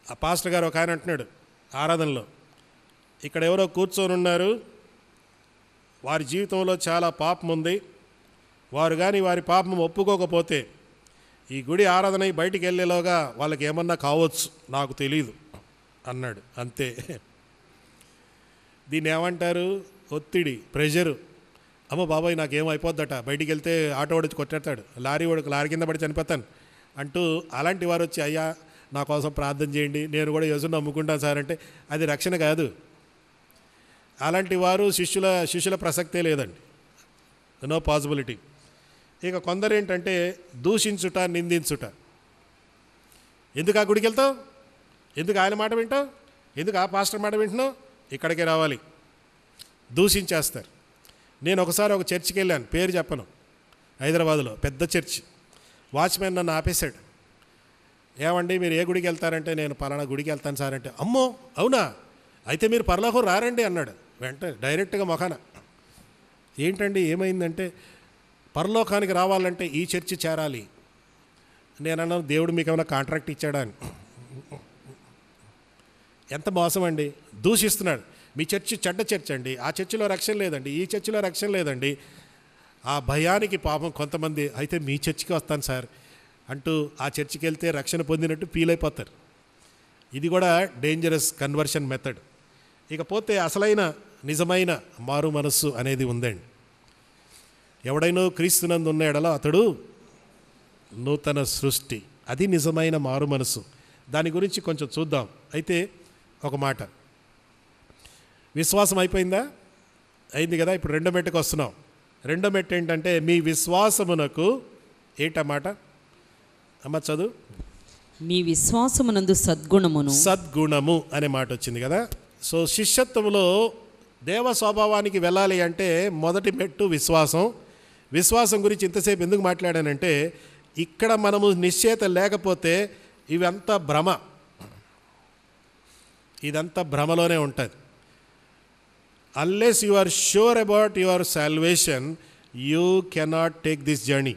[SPEAKER 2] ఆ పాస్టర్ గారు ఒక ఆయన అంటున్నాడు ఆరాధనలో, ఇక్కడ ఎవరో కూర్చొని ఉన్నారు, వారి జీవితంలో చాలా పాపం ఉంది, వారు కానీ వారి పాపం ఒప్పుకోకపోతే ఈ గుడి ఆరాధన బయటికి వెళ్ళేలోగా వాళ్ళకి ఏమన్నా కావచ్చు, నాకు తెలీదు అన్నాడు. అంతే. దీన్ని ఏమంటారు? ఒత్తిడి, ప్రెషరు. అమ్మ బాబాయ్ నాకేమైపోద్దట, బయటికి వెళ్తే ఆటో వాడు కొట్టేస్తాడు, లారీ కింద పడి చనిపోతాను అంటూ అలాంటి వారు వచ్చి అయ్యా నా కోసం ప్రార్థన చేయండి, నేను కూడా యేసుని నమ్ముకుంటాను సార్ అంటే అది రక్షణ కాదు. అలాంటి వారు శిష్యుల ప్రసక్తే లేదండి, నో పాసిబిలిటీ. ఇక కొందరు ఏంటంటే దూషించుట, నిందించుట. ఎందుకు ఆ గుడికి వెళ్తావు, ఎందుకు ఆయన మాట వింటావు, ఎందుకు ఆ పాస్టర్ మాట వింటున్నావు, ఇక్కడికే రావాలి. దూషించేస్తారు. నేను ఒకసారి ఒక చర్చికి వెళ్ళాను, పేరు చెప్పను, హైదరాబాద్లో పెద్ద చర్చ్. వాచ్మెన్ నన్ను ఆపేశాడు. ఏమండి మీరు ఏ గుడికి వెళ్తారంటే నేను పలానా గుడికి వెళ్తాను సార్ అంటే, అమ్మో అవునా, అయితే మీరు పరలోకం రారండి అన్నాడు. వెంటనే డైరెక్ట్గా మొఖాన. ఏంటండి ఏమైందంటే, పరలోకానికి రావాలంటే ఈ చర్చి చేరాలి. నేను అన్నాను దేవుడు మీకు ఏమైనా కాంట్రాక్ట్ ఇచ్చాడా అని. ఎంత మోసం అండి, దూషిస్తున్నాడు. మీ చర్చి చెడ్డ చర్చ్ అండి, ఆ చర్చిలో రక్షణ లేదండి, ఈ చర్చిలో రక్షణ లేదండి. ఆ భయానికి పాపం కొంతమంది అయితే మీ చర్చికి వస్తాను సార్ అంటూ ఆ చర్చికి వెళ్తే రక్షణ పొందినట్టు ఫీల్ అయిపోతారు. ఇది కూడా డేంజరస్ కన్వర్షన్ మెథడ్. ఇకపోతే అసలైన నిజమైన మారు మనస్సు అనేది ఉందండి. ఎవడైనా క్రీస్తునందు ఉన్న ఎడల అతడు నూతన సృష్టి. అది నిజమైన మారు మనస్సు. దాని గురించి కొంచెం చూద్దాం. అయితే ఒక మాట, విశ్వాసం అయిపోయిందా? అయింది కదా. ఇప్పుడు రెండో మెట్టుకు వస్తున్నాం. రెండో మెట్టు ఏంటంటే మీ విశ్వాసమునకు ఏంటన్నమాట అమ్మ చదువు.
[SPEAKER 3] మీ విశ్వాసమునందు సద్గుణము
[SPEAKER 2] అనే మాట వచ్చింది కదా. సో శిష్యత్వంలో దేవ స్వభావానికి వెళ్ళాలి అంటే మొదటి మెట్టు విశ్వాసం. విశ్వాసం గురించి ఇంతసేపు ఎందుకు మాట్లాడానంటే ఇక్కడ మనము నిశ్చయత లేకపోతే ఇవంతా భ్రమ, ఇదంతా భ్రమలోనే ఉంటుంది. Unless you are sure about your salvation you cannot take this journey.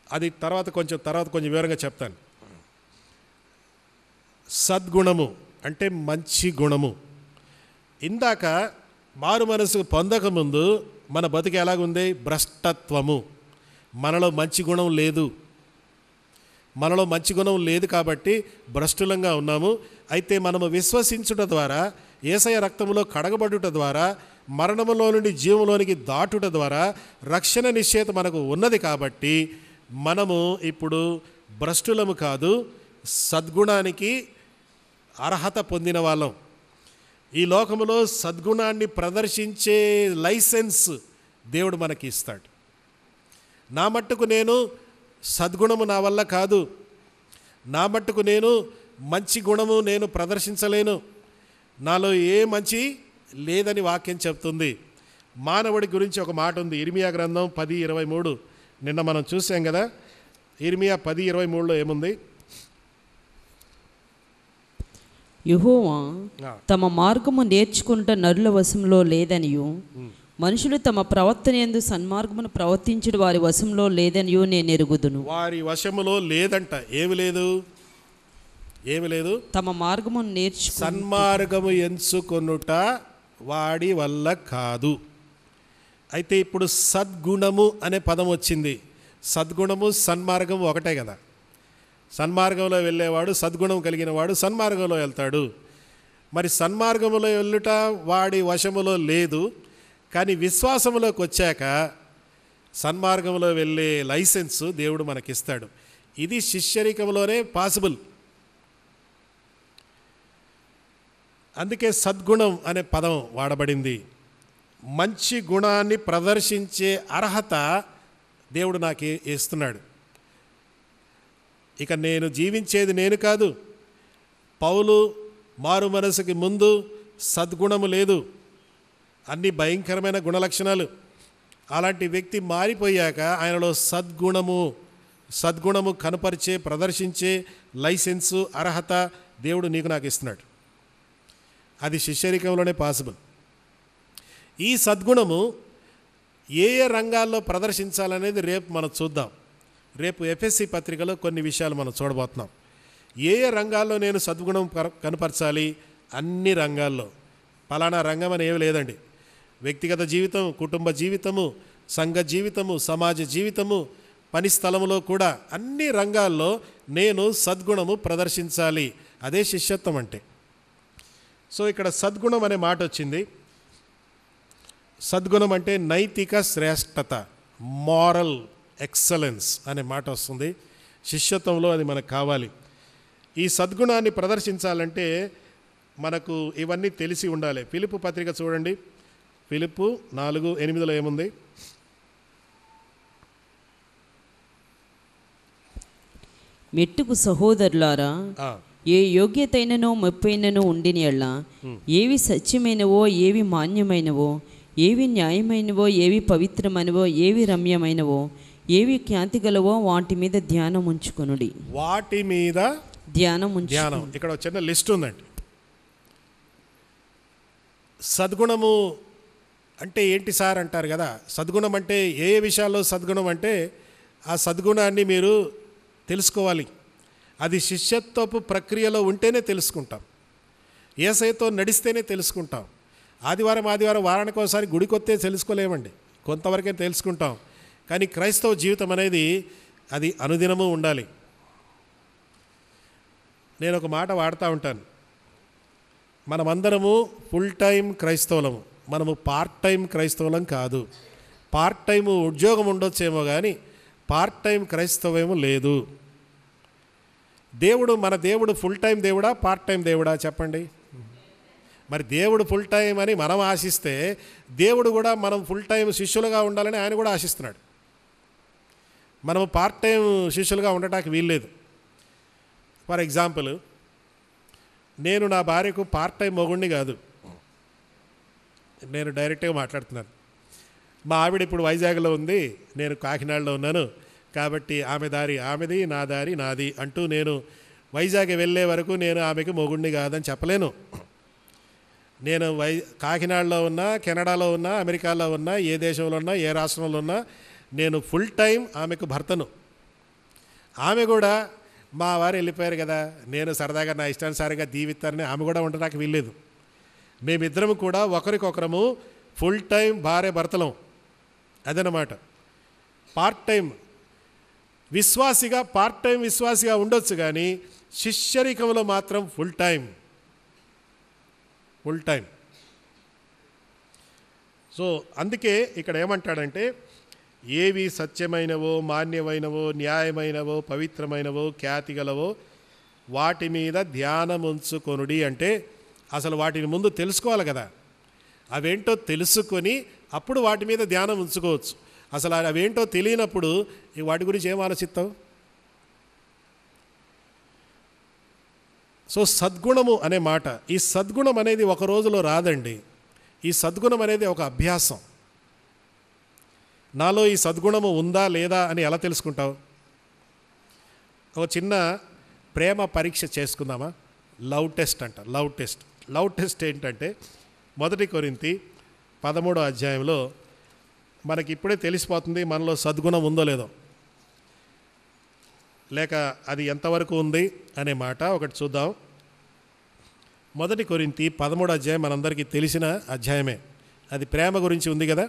[SPEAKER 2] అది తర్వాత కొంచెం వివరంగా చెప్తాను. సద్గుణము అంటే మంచి గుణము. ఇందాక మారు మనసు పొందకముందు మన బతుకు ఎలాగుంది? భ్రష్టత్వము. మనలో మంచి గుణం లేదు. మనలో మంచి గుణం లేదు కాబట్టి భ్రష్టులంగా ఉన్నాము. అయితే మనము విశ్వసించుట ద్వారా, యేసయ్య రక్తములో కడగబడుట ద్వారా, మరణములో నుండి జీవంలోనికి దాటుట ద్వారా రక్షణ నిశ్చయత మనకు ఉన్నది కాబట్టి మనము ఇప్పుడు భ్రష్టులము కాదు, సద్గుణానికి అర్హత పొందిన వాళ్ళం. ఈ లోకములో సద్గుణాన్ని ప్రదర్శించే లైసెన్స్ దేవుడు మనకి ఇస్తాడు. నా మట్టుకు నేను సద్గుణము నా వల్ల కాదు, నా మట్టుకు నేను మంచి గుణము నేను ప్రదర్శించలేను, నాలో ఏ మంచి లేదని వాక్యం చెప్తుంది. మానవుడి గురించి ఒక మాట ఉంది, ఇర్మియా గ్రంథం 10:23. నిన్న మనం చూసాం కదా. ఇర్మియా 10:23లో ఏముంది?
[SPEAKER 3] యెహోవా తమ మార్గము నేర్చుకుంట నరుల వశంలో లేదనియు, మనుషులు తమ ప్రవర్తన యందు సన్మార్గమును ప్రవర్తించుడు వారి వశంలో లేదనియు నేను ఎరుగుదును.
[SPEAKER 2] వారి వశములో లేదంట. ఏమి లేదు? తమ మార్గము సన్మార్గము ఎంచుకొనుట వాడి వల్ల కాదు. అయితే ఇప్పుడు సద్గుణము అనే పదం వచ్చింది. సద్గుణము సన్మార్గము ఒకటే కదా. సన్మార్గంలో వెళ్ళేవాడు, సద్గుణం కలిగిన వాడు సన్మార్గంలో వెళ్తాడు. మరి సన్మార్గంలో వెళ్ళుట వాడి వశములో లేదు, కానీ విశ్వాసములోకి వచ్చాక సన్మార్గంలో వెళ్ళే లైసెన్స్ దేవుడు మనకిస్తాడు. ఇది శిష్యరికంలోనే పాసిబుల్. అందుకే సద్గుణం అనే పదం వాడబడింది. మంచి గుణాన్ని ప్రదర్శించే అర్హత దేవుడు నాకు ఇస్తున్నాడు. ఇక నేను జీవించేది నేను కాదు. పౌలు మారు మనసుకి ముందు సద్గుణము లేదు, అన్ని భయంకరమైన గుణలక్షణాలు. అలాంటి వ్యక్తి మారిపోయాక ఆయనలో సద్గుణము కనపరిచే, ప్రదర్శించే లైసెన్సు, అర్హత దేవుడు నీకు నాకు ఇస్తున్నాడు. అది శిష్యరికంలోనే పాసిబుల్. ఈ సద్గుణము ఏ రంగాల్లో ప్రదర్శించాలనేది రేపు మనం చూద్దాం. రేపు ఎఫ్ఎస్సి పత్రికలో కొన్ని విషయాలు మనం చూడబోతున్నాం. ఏ రంగాల్లో నేను సద్గుణం కనపరచాలి? అన్ని రంగాల్లో. పలానా రంగం అని ఏమి లేదండి. వ్యక్తిగత జీవితం, కుటుంబ జీవితము, సంఘ జీవితము, సమాజ జీవితము, పని స్థలంలో కూడా అన్ని రంగాల్లో నేను సద్గుణము ప్రదర్శించాలి. అదే శిష్యత్వం అంటే. సో ఇక్కడ సద్గుణం అనే మాట వచ్చింది. సద్గుణం అంటే నైతిక శ్రేష్టత, మారల్ ఎక్సలెన్స్ అనే మాట వస్తుంది. శిష్యత్వంలో అది మనకు కావాలి. ఈ సద్గుణాన్ని ప్రదర్శించాలంటే మనకు ఇవన్నీ తెలిసి ఉండాలి. ఫిలిప్పు పత్రిక చూడండి. ఫిలిప్పు 4:8 ఏముంది?
[SPEAKER 3] మెట్టుకు సహోదరులారా, ఏ యోగ్యతైననో మెప్పైననో ఉండిన ఎళ్ళ, ఏవి సత్యమైనవో, ఏవి మాన్యమైనవో, ఏవి న్యాయమైనవో, ఏవి పవిత్రమైనవో, ఏవి రమ్యమైనవో, ఏవి ఖ్యాతి గలవో వాటి మీద ధ్యానం ఉంచుకొనుడి.
[SPEAKER 2] వాటి మీద ధ్యానం. ఇక్కడ ఒక చిన్న లిస్ట్ ఉందండి. సద్గుణము అంటే ఏంటి సార్ అంటారు కదా. సద్గుణం అంటే ఏ విషయాల్లో సద్గుణం అంటే ఆ సద్గుణాన్ని మీరు తెలుసుకోవాలి. అది శిష్యత్వపు ప్రక్రియలో ఉంటేనే తెలుసుకుంటాం. యేసయ్యతో నడిస్తేనే తెలుసుకుంటాం. ఆదివారం వారానికి ఒకసారి గుడికొస్తే తెలుసుకోలేమండి, కొంతవరకే తెలుసుకుంటాం. కానీ క్రైస్తవ జీవితం అనేది అది అనుదినము ఉండాలి. నేను ఒక మాట వాడుతూ ఉంటాను. మనమందరము ఫుల్ టైం క్రైస్తవులము, మనము పార్ట్ టైం క్రైస్తవులం కాదు. పార్ట్ టైము ఉద్యోగం ఉండొచ్చేమో కానీ పార్ట్ టైం క్రైస్తవేమో లేదు. మన దేవుడు ఫుల్ టైం దేవుడా, పార్ట్ టైం దేవుడా చెప్పండి? మరి దేవుడు ఫుల్ టైం అని మనం ఆశిస్తే దేవుడు కూడా మనం ఫుల్ టైం శిష్యులుగా ఉండాలని ఆయన కూడా ఆశిస్తున్నాడు. మనము పార్ట్ టైం శిష్యులుగా ఉండటానికి వీల్లేదు. ఫర్ ఎగ్జాంపుల్, నేను నా భార్యకు పార్ట్ టైం మొగుడిని కాదు, నేను డైరెక్ట్గా మాట్లాడుతున్నాను. మా ఆవిడ ఇప్పుడు వైజాగ్లో ఉంది, నేను కాకినాడలో ఉన్నాను, కాబట్టి ఆమె దారి ఆమెది, నా దారి నాది అంటూ నేను వైజాగ్ వెళ్ళే వరకు నేను ఆమెకు మొగుడిని కాదని చెప్పలేను. నేను కాకినాడలో ఉన్నా, కెనడాలో ఉన్నా, అమెరికాలో ఉన్నా, ఏ దేశంలో ఉన్నా, ఏ రాష్ట్రంలో ఉన్నా నేను ఫుల్ టైం ఆమెకు భర్తను. ఆమె కూడా మా వారు వెళ్ళిపోయారు కదా, నేను సరదాగా నా ఇష్టానుసారంగా దీవిస్తానని ఆమె కూడా ఉండడానికి వీల్లేదు. మేమిద్దరము కూడా ఒకరికొకరము ఫుల్ టైం భార్య భర్తలం. అదనమాట. పార్ట్ టైం విశ్వాసిగా, పార్ట్ టైం విశ్వాసిగా ఉండొచ్చు, కానీ శిష్యరికంలో మాత్రం ఫుల్ టైం. సో అందుకే ఇక్కడ ఏమంటాడంటే, ఏవి సత్యమైనవో, మాన్యమైనవో, న్యాయమైనవో, పవిత్రమైనవో, ఖ్యాతి గలవో వాటి మీద ధ్యానం ఉంచుకొనుడి. అంటే అసలు వాటిని ముందు తెలుసుకోవాలి కదా, అవేంటో తెలుసుకొని అప్పుడు వాటి మీద ధ్యానం ఉంచుకోవచ్చు. అసలు అవేంటో తెలియనప్పుడు వాటి గురించి ఏం ఆలోచిస్తావు? సో సద్గుణము అనే మాట, ఈ సద్గుణం అనేది ఒక రోజులో రాదండి. ఈ సద్గుణం అనేది ఒక అభ్యాసం. నాలో ఈ సద్గుణము ఉందా లేదా అని ఎలా తెలుసుకుంటావు? ఒక చిన్న ప్రేమ పరీక్ష చేసుకుందామా? లవ్ టెస్ట్ అంట. లవ్ టెస్ట్ ఏంటంటే 1 కొరింథీ 13వ అధ్యాయంలో మనకి ఇప్పుడే తెలిసిపోతుంది మనలో సద్గుణం ఉందో లేదో, లేక అది ఎంతవరకు ఉంది అనే మాట ఒకటి చూద్దాం. 1 కొరింథీ 13వ అధ్యాయం మనందరికీ తెలిసిన అధ్యాయమే. అది ప్రేమ గురించి ఉంది కదా.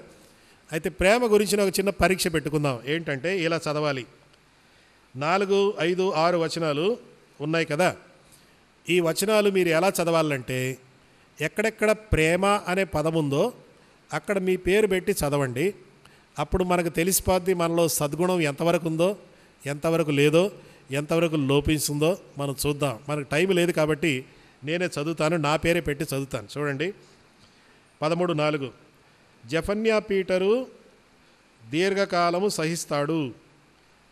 [SPEAKER 2] అయితే ప్రేమ గురించిన ఒక చిన్న పరీక్ష పెట్టుకుందాం. ఏంటంటే ఇలా చదవాలి. 4, 5, 6 వచనాలు ఉన్నాయి కదా. ఈ వచనాలు మీరు ఎలా చదవాలంటే, ఎక్కడెక్కడ ప్రేమ అనే పదం ఉందో అక్కడ మీ పేరు పెట్టి చదవండి. అప్పుడు మనకు తెలిసిపోద్ది మనలో సద్గుణం ఎంతవరకు ఉందో, ఎంతవరకు లేదో, ఎంతవరకు లోపించిందో మనం చూద్దాం. మనకు టైం లేదు కాబట్టి నేనే చదువుతాను, నా పేరే పెట్టి చదువుతాను. చూడండి 13:4. జఫన్యా పీటరు దీర్ఘకాలము సహిస్తాడు,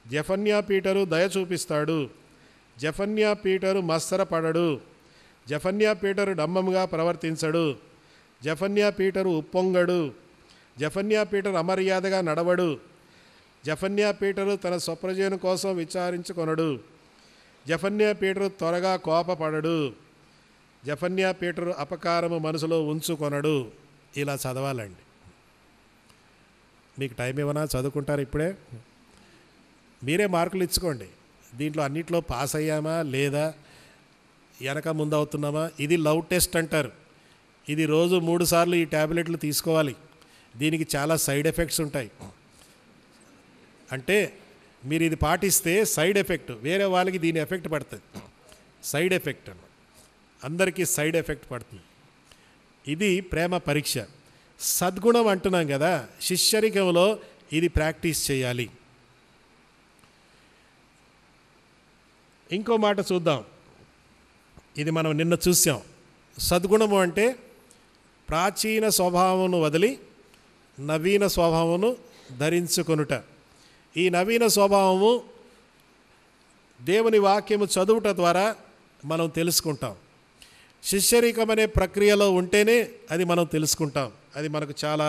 [SPEAKER 2] జఫన్యా పీటరు దయ చూపిస్తాడు, జఫన్యా పీటరు మత్సరపడడు, జఫన్యా పీటరు డంబంగా ప్రవర్తించడు, జఫన్యా పీటరు ఉప్పొంగడు, జఫన్యా పీటరు అమర్యాదగా నడవడు, జఫన్యా పీటరు తన స్వప్రయోజనం కోసం విచారించుకొనడు, జఫన్యా పీటరు త్వరగా కోపపడడు, జఫన్యా పీటరు అపకారము మనసులో ఉంచుకొనడు. ఇలా చదవాలండి. మీకు టైం ఏమైనా చదువుకుంటారు ఇప్పుడే? మీరే మార్కులు ఇచ్చుకోండి. దీంట్లో అన్నిట్లో పాస్ అయ్యామా లేదా, వెనక ముందు అవుతున్నామా? ఇది లవ్ టెస్ట్ అంటారు. ఇది రోజు 3 సార్లు ఈ ట్యాబ్లెట్లు తీసుకోవాలి. దీనికి చాలా సైడ్ ఎఫెక్ట్స్ ఉంటాయి. అంటే మీరు ఇది పాటిస్తే సైడ్ ఎఫెక్ట్, వేరే వాళ్ళకి దీని ఎఫెక్ట్ పడుతుంది. సైడ్ ఎఫెక్ట్ అన్నమాట, అందరికీ సైడ్ ఎఫెక్ట్ పడుతుంది. ఇది ప్రేమ పరీక్ష. సద్గుణం అంటున్నాం కదా, శిష్యరికంలో ఇది ప్రాక్టీస్ చేయాలి. ఇంకో మాట చూద్దాం. ఇది మనం నిన్న చూసాం. సద్గుణము అంటే ప్రాచీన స్వభావమును వదిలి నవీన స్వభావమును ధరించుకొనుట. ఈ నవీన స్వభావము దేవుని వాక్యము చదువుట ద్వారా మనం తెలుసుకుంటాం. శిష్యరికం అనే ప్రక్రియలో ఉంటేనే అది మనం తెలుసుకుంటాం. అది మనకు చాలా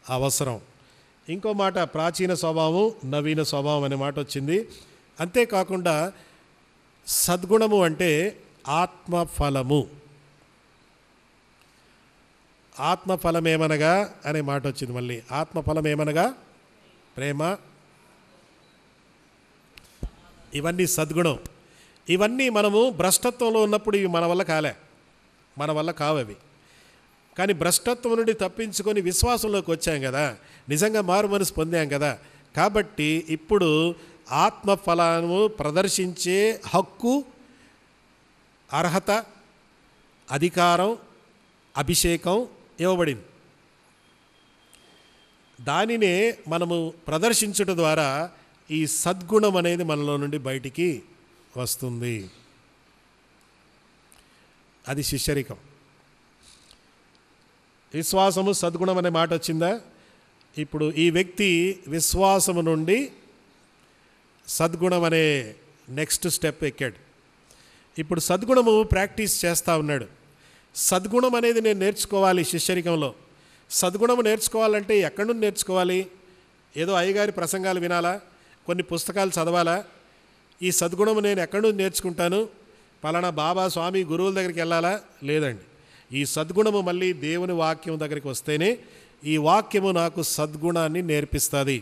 [SPEAKER 2] అవసరం. ఇంకో మాట ప్రాచీన స్వభావం, నవీన స్వభావం అనే మాట వచ్చింది. అంతేకాకుండా సద్గుణము అంటే ఆత్మఫలము. ఆత్మఫలం ఏమనగా అనే మాట వచ్చింది. మళ్ళీ ఆత్మఫలం ఏమనగా ప్రేమ. ఇవన్నీ సద్గుణం. ఇవన్నీ మనము భ్రష్టత్వంలో ఉన్నప్పుడు ఇవి మన వల్ల కావవి. కానీ భ్రష్టత్వం నుండి తప్పించుకొని విశ్వాసంలోకి వచ్చాం కదా, నిజంగా మారు మనసు పొందాం కదా. కాబట్టి ఇప్పుడు ఆత్మఫలము ప్రదర్శించే హక్కు, అర్హత, అధికారం, అభిషేకం ఇవ్వబడింది. దానినే మనము ప్రదర్శించుట ద్వారా ఈ సద్గుణం అనేది మనలో నుండి బయటికి వస్తుంది. అది శిష్యరికం. విశ్వాసము సద్గుణం అనే మాట వచ్చిందా? ఇప్పుడు ఈ వ్యక్తి విశ్వాసము నుండి సద్గుణం అనే నెక్స్ట్ స్టెప్ ఎక్కాడు. ఇప్పుడు సద్గుణము ప్రాక్టీస్ చేస్తూ ఉన్నాడు. సద్గుణం అనేది నేను నేర్చుకోవాలి శిష్యరికంలో. సద్గుణము నేర్చుకోవాలంటే ఎక్కడి నుండి నేర్చుకోవాలి? ఏదో అయ్యగారి ప్రసంగాలు వినాలా? కొన్ని పుస్తకాలు చదవాలా? ఈ సద్గుణము నేను ఎక్కడి నుండి నేర్చుకుంటాను? పలానా బాబా స్వామి గురువుల దగ్గరికి వెళ్ళాలా? లేదండి. ఈ సద్గుణము మళ్ళీ దేవుని వాక్యం దగ్గరికి వస్తేనే ఈ వాక్యము నాకు సద్గుణాన్ని నేర్పిస్తుంది.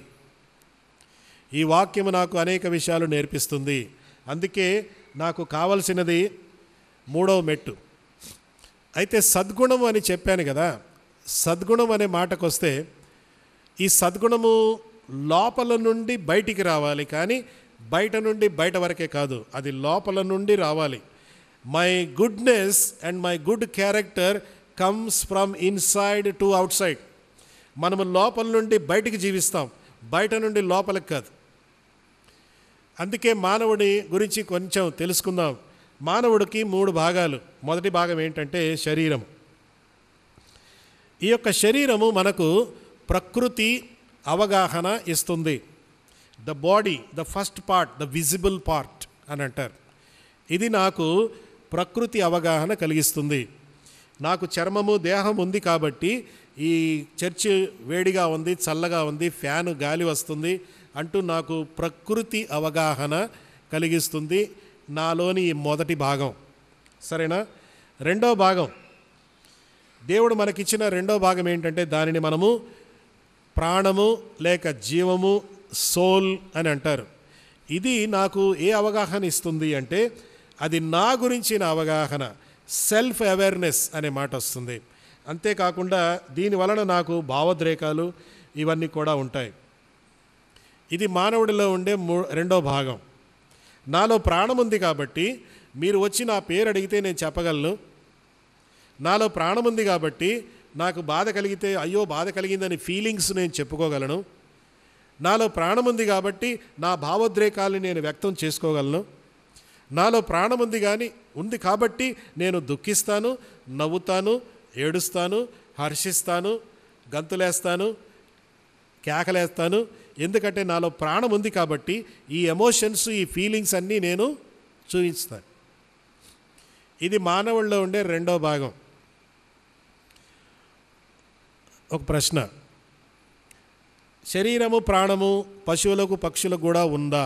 [SPEAKER 2] ఈ వాక్యము నాకు అనేక విషయాలు నేర్పిస్తుంది. అందుకే నాకు కావలసినది 3వ మెట్టు. అయితే సద్గుణము అని చెప్పాను కదా, సద్గుణం అనే మాటకు వస్తే ఈ సద్గుణము లోపల నుండి బయటికి రావాలి, కానీ బయట నుండి బయట వరకే కాదు, అది లోపల నుండి రావాలి. My goodness and my good character comes from inside to out side. మనము లోపల నుండి బయటికి జీవిస్తాం, బయట నుండి లోపలికి కాదు. అందుకే మానవుడి గురించి కొంచెం తెలుసుకుందాం. మానవుడికి 3 భాగాలు. మొదటి భాగం ఏంటంటే శరీరం. ఈ యొక్క శరీరము మనకు ప్రకృతి అవగాహన ఇస్తుంది. The body, the first part, the visible part అని అంటారు. ఇది నాకు ప్రకృతి అవగాహన కలిగిస్తుంది. నాకు చర్మము దేహం ఉంది కాబట్టి ఈ చర్చి వేడిగా ఉంది, చల్లగా ఉంది, ఫ్యాను గాలి వస్తుంది అంటూ నాకు ప్రకృతి అవగాహన కలిగిస్తుంది. నాలోని ఈ మొదటి భాగం. సరేనా? రెండో భాగం, దేవుడు మనకిచ్చిన రెండో భాగం ఏంటంటే దానిని మనము ప్రాణము లేక జీవము, సోల్ అని అంటారు. ఇది నాకు ఏ అవగాహన ఇస్తుంది అంటే అది నా గురించిన అవగాహన, సెల్ఫ్ అవేర్నెస్ అనే మాట వస్తుంది. అంతేకాకుండా దీని వలన నాకు భావోద్రేకాలు ఇవన్నీ కూడా ఉంటాయి. ఇది మానవుడిలో ఉండే రెండో భాగం. నాలో ప్రాణం ఉంది కాబట్టి మీరు వచ్చి నా పేరు అడిగితే నేను చెప్పగలను. నాలో ప్రాణం ఉంది కాబట్టి నాకు బాధ కలిగితే అయ్యో బాధ కలిగిందని ఫీలింగ్స్ నేను చెప్పుకోగలను. నాలో ప్రాణం ఉంది కాబట్టి నా భావోద్రేకాలను నేను వ్యక్తం చేసుకోగలను. నాలో ప్రాణం ఉంది కాబట్టి నేను దుఃఖిస్తాను, నవ్వుతాను, ఏడుస్తాను, హర్షిస్తాను, గంతులేస్తాను, కేకలేస్తాను. ఎందుకంటే నాలో ప్రాణం ఉంది కాబట్టి ఈ ఎమోషన్స్, ఈ ఫీలింగ్స్ అన్నీ నేను చూపిస్తాను. ఇది మానవుల్లో ఉండే రెండో భాగం. ఒక ప్రశ్న, శరీరము ప్రాణము పశువులకు పక్షులకు కూడా ఉందా?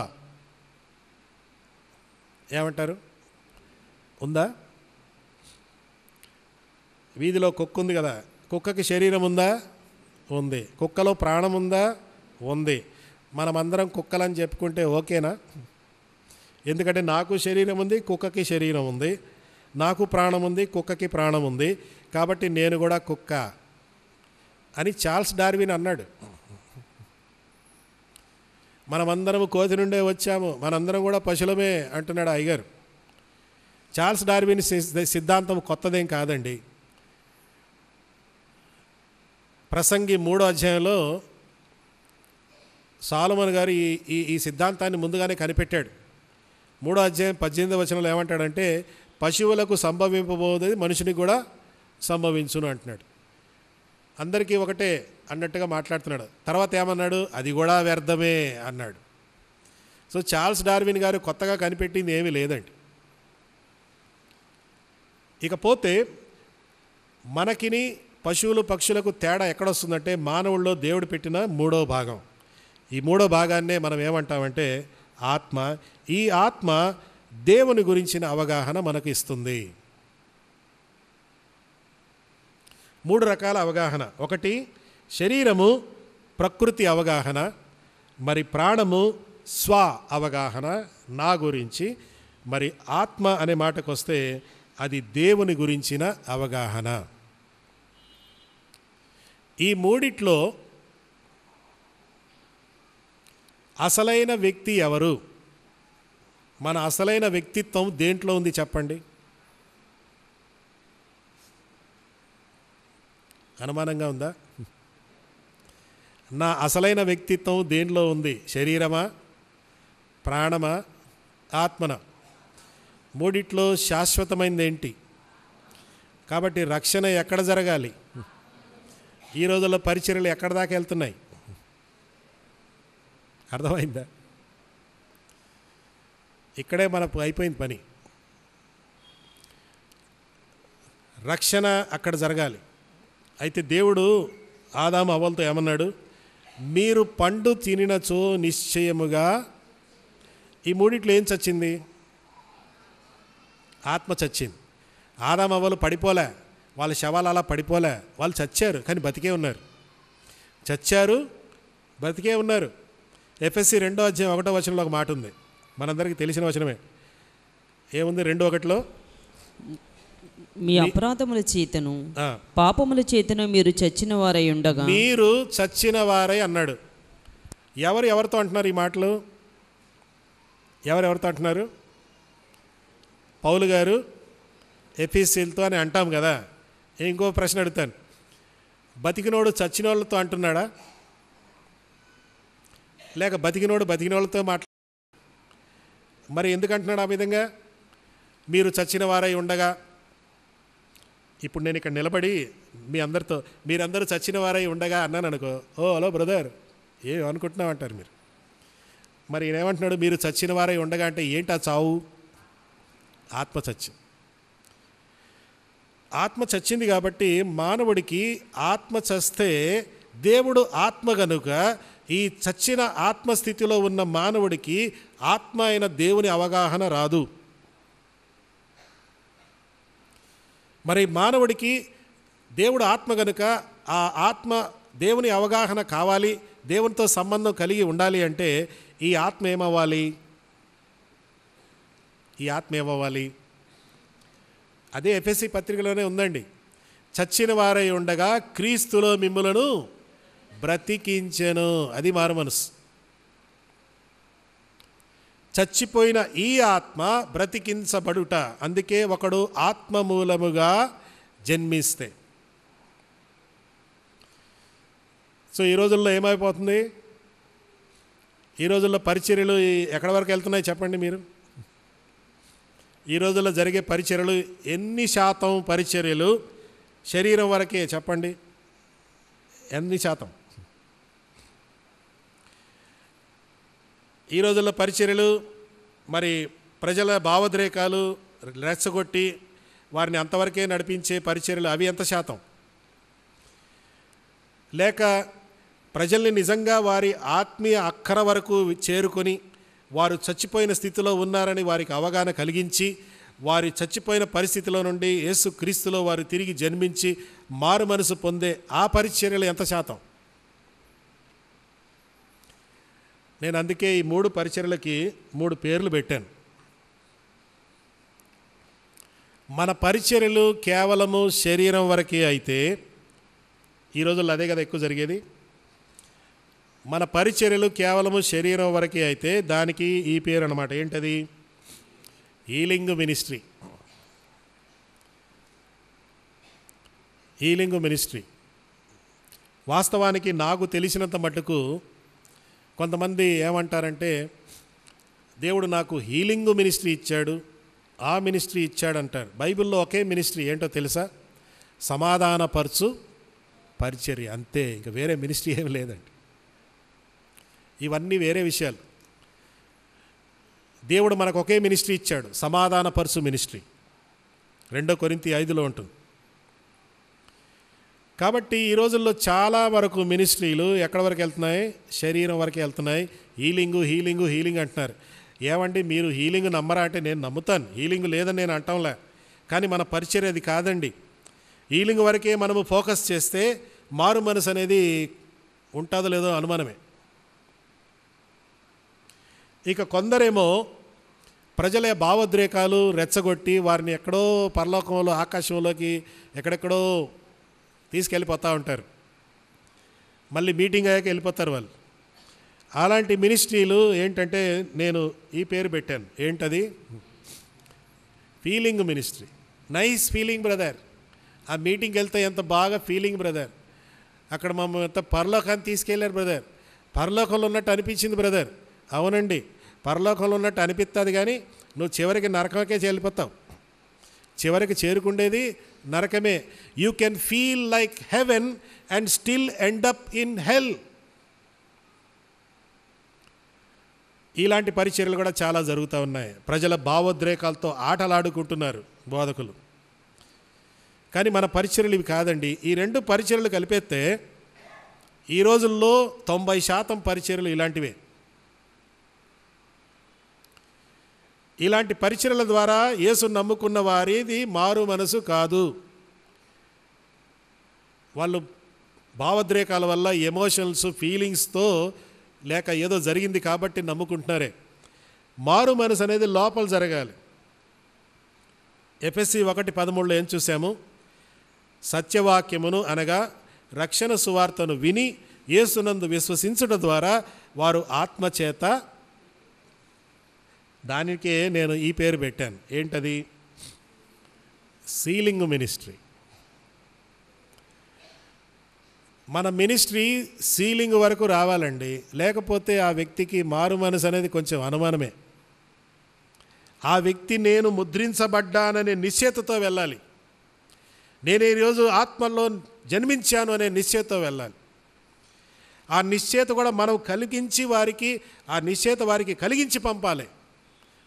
[SPEAKER 2] ఏమంటారు? ఉందా? వీధిలో కుక్క ఉంది కదా, కుక్కకి శరీరం ఉందా? ఉంది. కుక్కలో ప్రాణం ఉందా? ఉంది. మనమందరం కుక్కలని చెప్పుకుంటే ఓకేనా? ఎందుకంటే నాకు శరీరం ఉంది, కుక్కకి శరీరం ఉంది. నాకు ప్రాణం ఉంది, కుక్కకి ప్రాణం ఉంది. కాబట్టి నేను కూడా కుక్క అని చార్ల్స్ డార్విన్ అన్నాడు. మనమందరం కోతి నుండే వచ్చాము, మనందరం కూడా పశువులమే అంటున్నాడు అయ్యగారు. చార్ల్స్ డార్విన్ సిద్ధాంతం కొత్తదేం కాదండి. ప్రసంగి 3వ అధ్యాయంలో సాలొమోను గారు ఈ సిద్ధాంతాన్ని ముందుగానే కనిపెట్టాడు. 3వ అధ్యాయం 18వ వచనంలో ఏమంటాడంటే పశువులకు సంభవింపబోయేది మనుషునికి కూడా సంభవించును అంటున్నాడు. అందరికీ ఒకటే అన్నట్టుగా మాట్లాడుతున్నాడు. తర్వాత ఏమన్నాడు? అది కూడా వ్యర్థమే అన్నాడు. సో చార్ల్స్ డార్విన్ గారు కొత్తగా కనిపెట్టింది ఏమీ లేదండి. ఇకపోతే మనకిని పశువులు పక్షులకు తేడా ఎక్కడొస్తుందంటే మానవుల్లో దేవుడు పెట్టిన 3వ భాగం. ఈ 3వ భాగాన్నే మనం ఏమంటామంటే ఆత్మ. ఈ ఆత్మ దేవుని గురించిన అవగాహన మనకు ఇస్తుంది. 3 రకాల అవగాహన. ఒకటి శరీరము ప్రకృతి అవగాహన, మరి ప్రాణము స్వ అవగాహన నా గురించి, మరి ఆత్మ అనే మాటకు వస్తే అది దేవుని గురించిన అవగాహన. ఈ మూడిట్లో అసలైన వ్యక్తి ఎవరు? మన అసలైన వ్యక్తిత్వం దేంట్లో ఉంది చెప్పండి? అనుమానంగా ఉందా? నా అసలైన వ్యక్తిత్వం దేంట్లో ఉంది? శరీరమా, ప్రాణమా, ఆత్మనా? మూడిట్లో శాశ్వతమైనది ఏంటి? కాబట్టి రక్షణ ఎక్కడ జరగాలి? ఈ రోజుల్లో పరిచర్యలు ఎక్కడి దాకా వెళ్తున్నాయి? అర్థమైందా? ఇక్కడే మనకు అయిపోయింది పని. రక్షణ అక్కడ జరగాలి. అయితే దేవుడు ఆదాము అవ్వలతో ఏమన్నాడు? మీరు పండు తినినచో నిశ్చయముగా, ఈ మూడిట్లో ఏం చచ్చింది? ఆత్మ చచ్చింది. ఆదాము అవ్వలు పడిపోలే, వాళ్ళ శవాలు అలా పడిపోలే, వాళ్ళు చచ్చారు కానీ బతికే ఉన్నారు. చచ్చారు, బతికే ఉన్నారు. ఎఫ్ఎస్సి 2:1 ఒక మాట ఉంది, మనందరికీ తెలిసిన వచనమే. ఏముంది 2:1?
[SPEAKER 3] మీ అపరాధముల చేతను పాపముల చేతను మీరు చచ్చిన వారై ఉండగా.
[SPEAKER 2] మీరు చచ్చిన వారై అన్నాడు. ఎవరితో అంటున్నారు ఈ మాటలు? ఎవరితో అంటున్నారు? పౌలు గారు ఎఫెసీయులతో అని అంటాం కదా. ఇంకో ప్రశ్న అడుగుతాను, బతికినోడు చచ్చిన వాళ్ళతో అంటున్నాడా, లేక బతికినోడు బతికిన వాళ్ళతో మరి ఎందుకు అంటున్నాడు ఆ విధంగా? మీరు చచ్చిన వారై ఉండగా. ఇప్పుడు నేను ఇక్కడ నిలబడి మీ అందరితో మీరందరూ చచ్చిన వారై ఉండగా అన్నాను అనుకో, ఓ హలో బ్రదర్ ఏం అనుకుంటున్నావు అంటారు మీరు. మరి ఏమంటున్నాడు? మీరు చచ్చిన వారై ఉండగా అంటే ఏంటి ఆ చావు? ఆత్మ చచ్చింది. ఆత్మ చచ్చింది కాబట్టి మానవుడికి ఆత్మ చస్తే, దేవుడు ఆత్మ గనుక ఈ చచ్చిన ఆత్మస్థితిలో ఉన్న మానవుడికి ఆత్మ అయిన దేవుని అవగాహన రాదు. మరి మానవుడికి దేవుడు ఆత్మ గనుక ఆ ఆత్మ దేవుని అవగాహన కావాలి, దేవునితో సంబంధం కలిగి ఉండాలి అంటే ఈ ఆత్మ ఏమవ్వాలి? ఈ ఆత్మ ఏమవ్వాలి? అదే ఎఫెసీ పత్రికలోనే ఉందండి. చచ్చిన వారై ఉండగా క్రీస్తులో మిమ్ములను బ్రతికించెను. అది మారు మనసు. చచ్చిపోయిన ఈ ఆత్మ బ్రతికించబడుట. అందుకే ఒకడు ఆత్మ మూలముగా జన్మిస్తే. సో ఈ రోజుల్లో ఏమైపోతుంది? ఈ రోజుల్లో పరిచర్యలు ఎక్కడి వరకు వెళ్తున్నాయి చెప్పండి మీరు? ఈ రోజుల్లో జరిగే పరిచర్యలు ఎన్ని శాతం పరిచర్యలు శరీరం వరకే చెప్పండి? ఎన్ని శాతం? ఈ రోజుల్లో పరిచర్యలు మరి ప్రజల భావోద్రేకాలు రెచ్చగొట్టి వారిని అంతవరకే నడిపించే పరిచర్యలు అవి ఎంత శాతం? లేక ప్రజల్ని నిజంగా వారి ఆత్మీయ అక్కర వరకు చేరుకొని వారు చచ్చిపోయిన స్థితిలో ఉన్నారని వారికి అవగాహన కలిగించి వారి చచ్చిపోయిన పరిస్థితిలో నుండి యేసు క్రీస్తులో వారు తిరిగి జన్మించి మారు మనసు పొందే ఆ పరిచర్యలు ఎంత శాతం? నేను అందుకే ఈ 3 పరిచర్యలకి 3 పేర్లు పెట్టాను. మన పరిచర్యలు కేవలము శరీరం వరకే అయితే, ఈ రోజుల్లో అదే కదా ఎక్కువ జరిగేది. మన పరిచర్యలు కేవలము శరీరం వరకే అయితే దానికి ఈ పేరు అన్నమాట. ఏంటది? Healing ministry. Healing ministry. వాస్తవానికి నాకు తెలిసినంత మట్టుకు కొంతమంది ఏమంటారంటే, దేవుడు నాకు హీలింగ్ మినిస్ట్రీ ఇచ్చాడు, ఆ మినిస్ట్రీ ఇచ్చాడు అంటారు. బైబిల్లో ఒకే మినిస్ట్రీ ఏంటో తెలుసా? సమాధానపరచు పరిచర్య, అంతే. ఇంకా వేరే మినిస్ట్రీ ఏమి లేదండి. ఇవన్నీ వేరే విషయాలు. దేవుడు మనకు ఒకే మినిస్ట్రీ ఇచ్చాడు, సమాధానపరచు మినిస్ట్రీ. 2 కొరింథీ 5లో ఉంటుంది. కాబట్టి ఈ రోజుల్లో చాలా వరకు మినిస్ట్రీలు ఎక్కడి వరకు వెళ్తున్నాయి? శరీరం వరకే వెళ్తున్నాయి. హీలింగ్ అంటున్నారు. ఏమండి మీరు హీలింగ్ నమ్మరా అంటే నేను నమ్ముతాను, హీలింగ్ లేదని నేను అంటాంలే. కానీ మన పరిచర్య అది కాదండి. హీలింగ్ వరకే మనము ఫోకస్ చేస్తే మారు మనసు అనేది ఉంటుందో లేదో అనుమానమే. ఇక కొందరేమో ప్రజల భావోద్రేకాలు రెచ్చగొట్టి వారిని ఎక్కడో పరలోకంలో ఆకాశంలోకి ఎక్కడెక్కడో తీసుకెళ్ళిపోతూ ఉంటారు. మళ్ళీ మీటింగ్ అయ్యాక వెళ్ళిపోతారు వాళ్ళు. అలాంటి మినిస్ట్రీలు ఏంటంటే నేను ఈ పేరు పెట్టాను. ఏంటది? Feeling ministry. Nice feeling brother. ఆ మీటింగ్కి వెళ్తే ఎంత బాగా ఫీలింగ్ బ్రదర్. అక్కడ మమ్మల్ని ఎంత పరలోకాన్ని తీసుకెళ్ళారు బ్రదర్. పరలోకంలో ఉన్నట్టు అనిపించింది బ్రదర్. అవునండి, పరలోకంలో ఉన్నట్టు అనిపిస్తుంది, కానీ నువ్వు చివరికి నరకంకే వెళ్ళిపోతావు. చివరికి చేరుకుండేది నరకమే. You can feel like heaven and still end up in hell. ఇలాంటి పరిచర్యలు కూడా చాలా జరుగుతూ ఉన్నాయి. ప్రజల భావోద్రేకాలతో ఆటలాడుకుంటున్నారు బోధకులు. కానీ మన పరిచర్యలు ఇవి కాదండి. ఈ రెండు పరిచర్యలు కలిపేస్తే ఈ రోజుల్లో 90% పరిచర్యలు ఇలాంటివే. ఇలాంటి పరిచర్యల ద్వారా యేసు నమ్ముకున్న వారిది మారు మనసు కాదు. వాళ్ళు భావోద్రేకాల వల్ల, ఎమోషన్స్, ఫీలింగ్స్తో, లేక ఏదో జరిగింది కాబట్టి నమ్ముకుంటున్నారే. మారు మనసు అనేది లోపల జరగాలి. ఎఫెసీ 1:13 ఏం చూసాము? సత్యవాక్యమును అనగా రక్షణ సువార్తను విని యేసునందు విశ్వసించుట ద్వారా వారు ఆత్మచేత, దానికే నేను ఈ పేరు పెట్టాను. ఏంటది? Ceiling ministry. మన మినిస్ట్రీ సీలింగ్ వరకు రావాలండి. లేకపోతే ఆ వ్యక్తికి మారు మనసు అనేది కొంచెం అనుమానమే. ఆ వ్యక్తి నేను ముద్రించబడ్డాననే నిశ్చయతతో వెళ్ళాలి. నేను ఈరోజు ఆత్మలో జన్మించాను అనే నిశ్చయతతో వెళ్ళాలి. ఆ నిశ్చయత కూడా మనం కలిగించి వారికి, ఆ నిశ్చయత వారికి కలిగించి పంపాలి.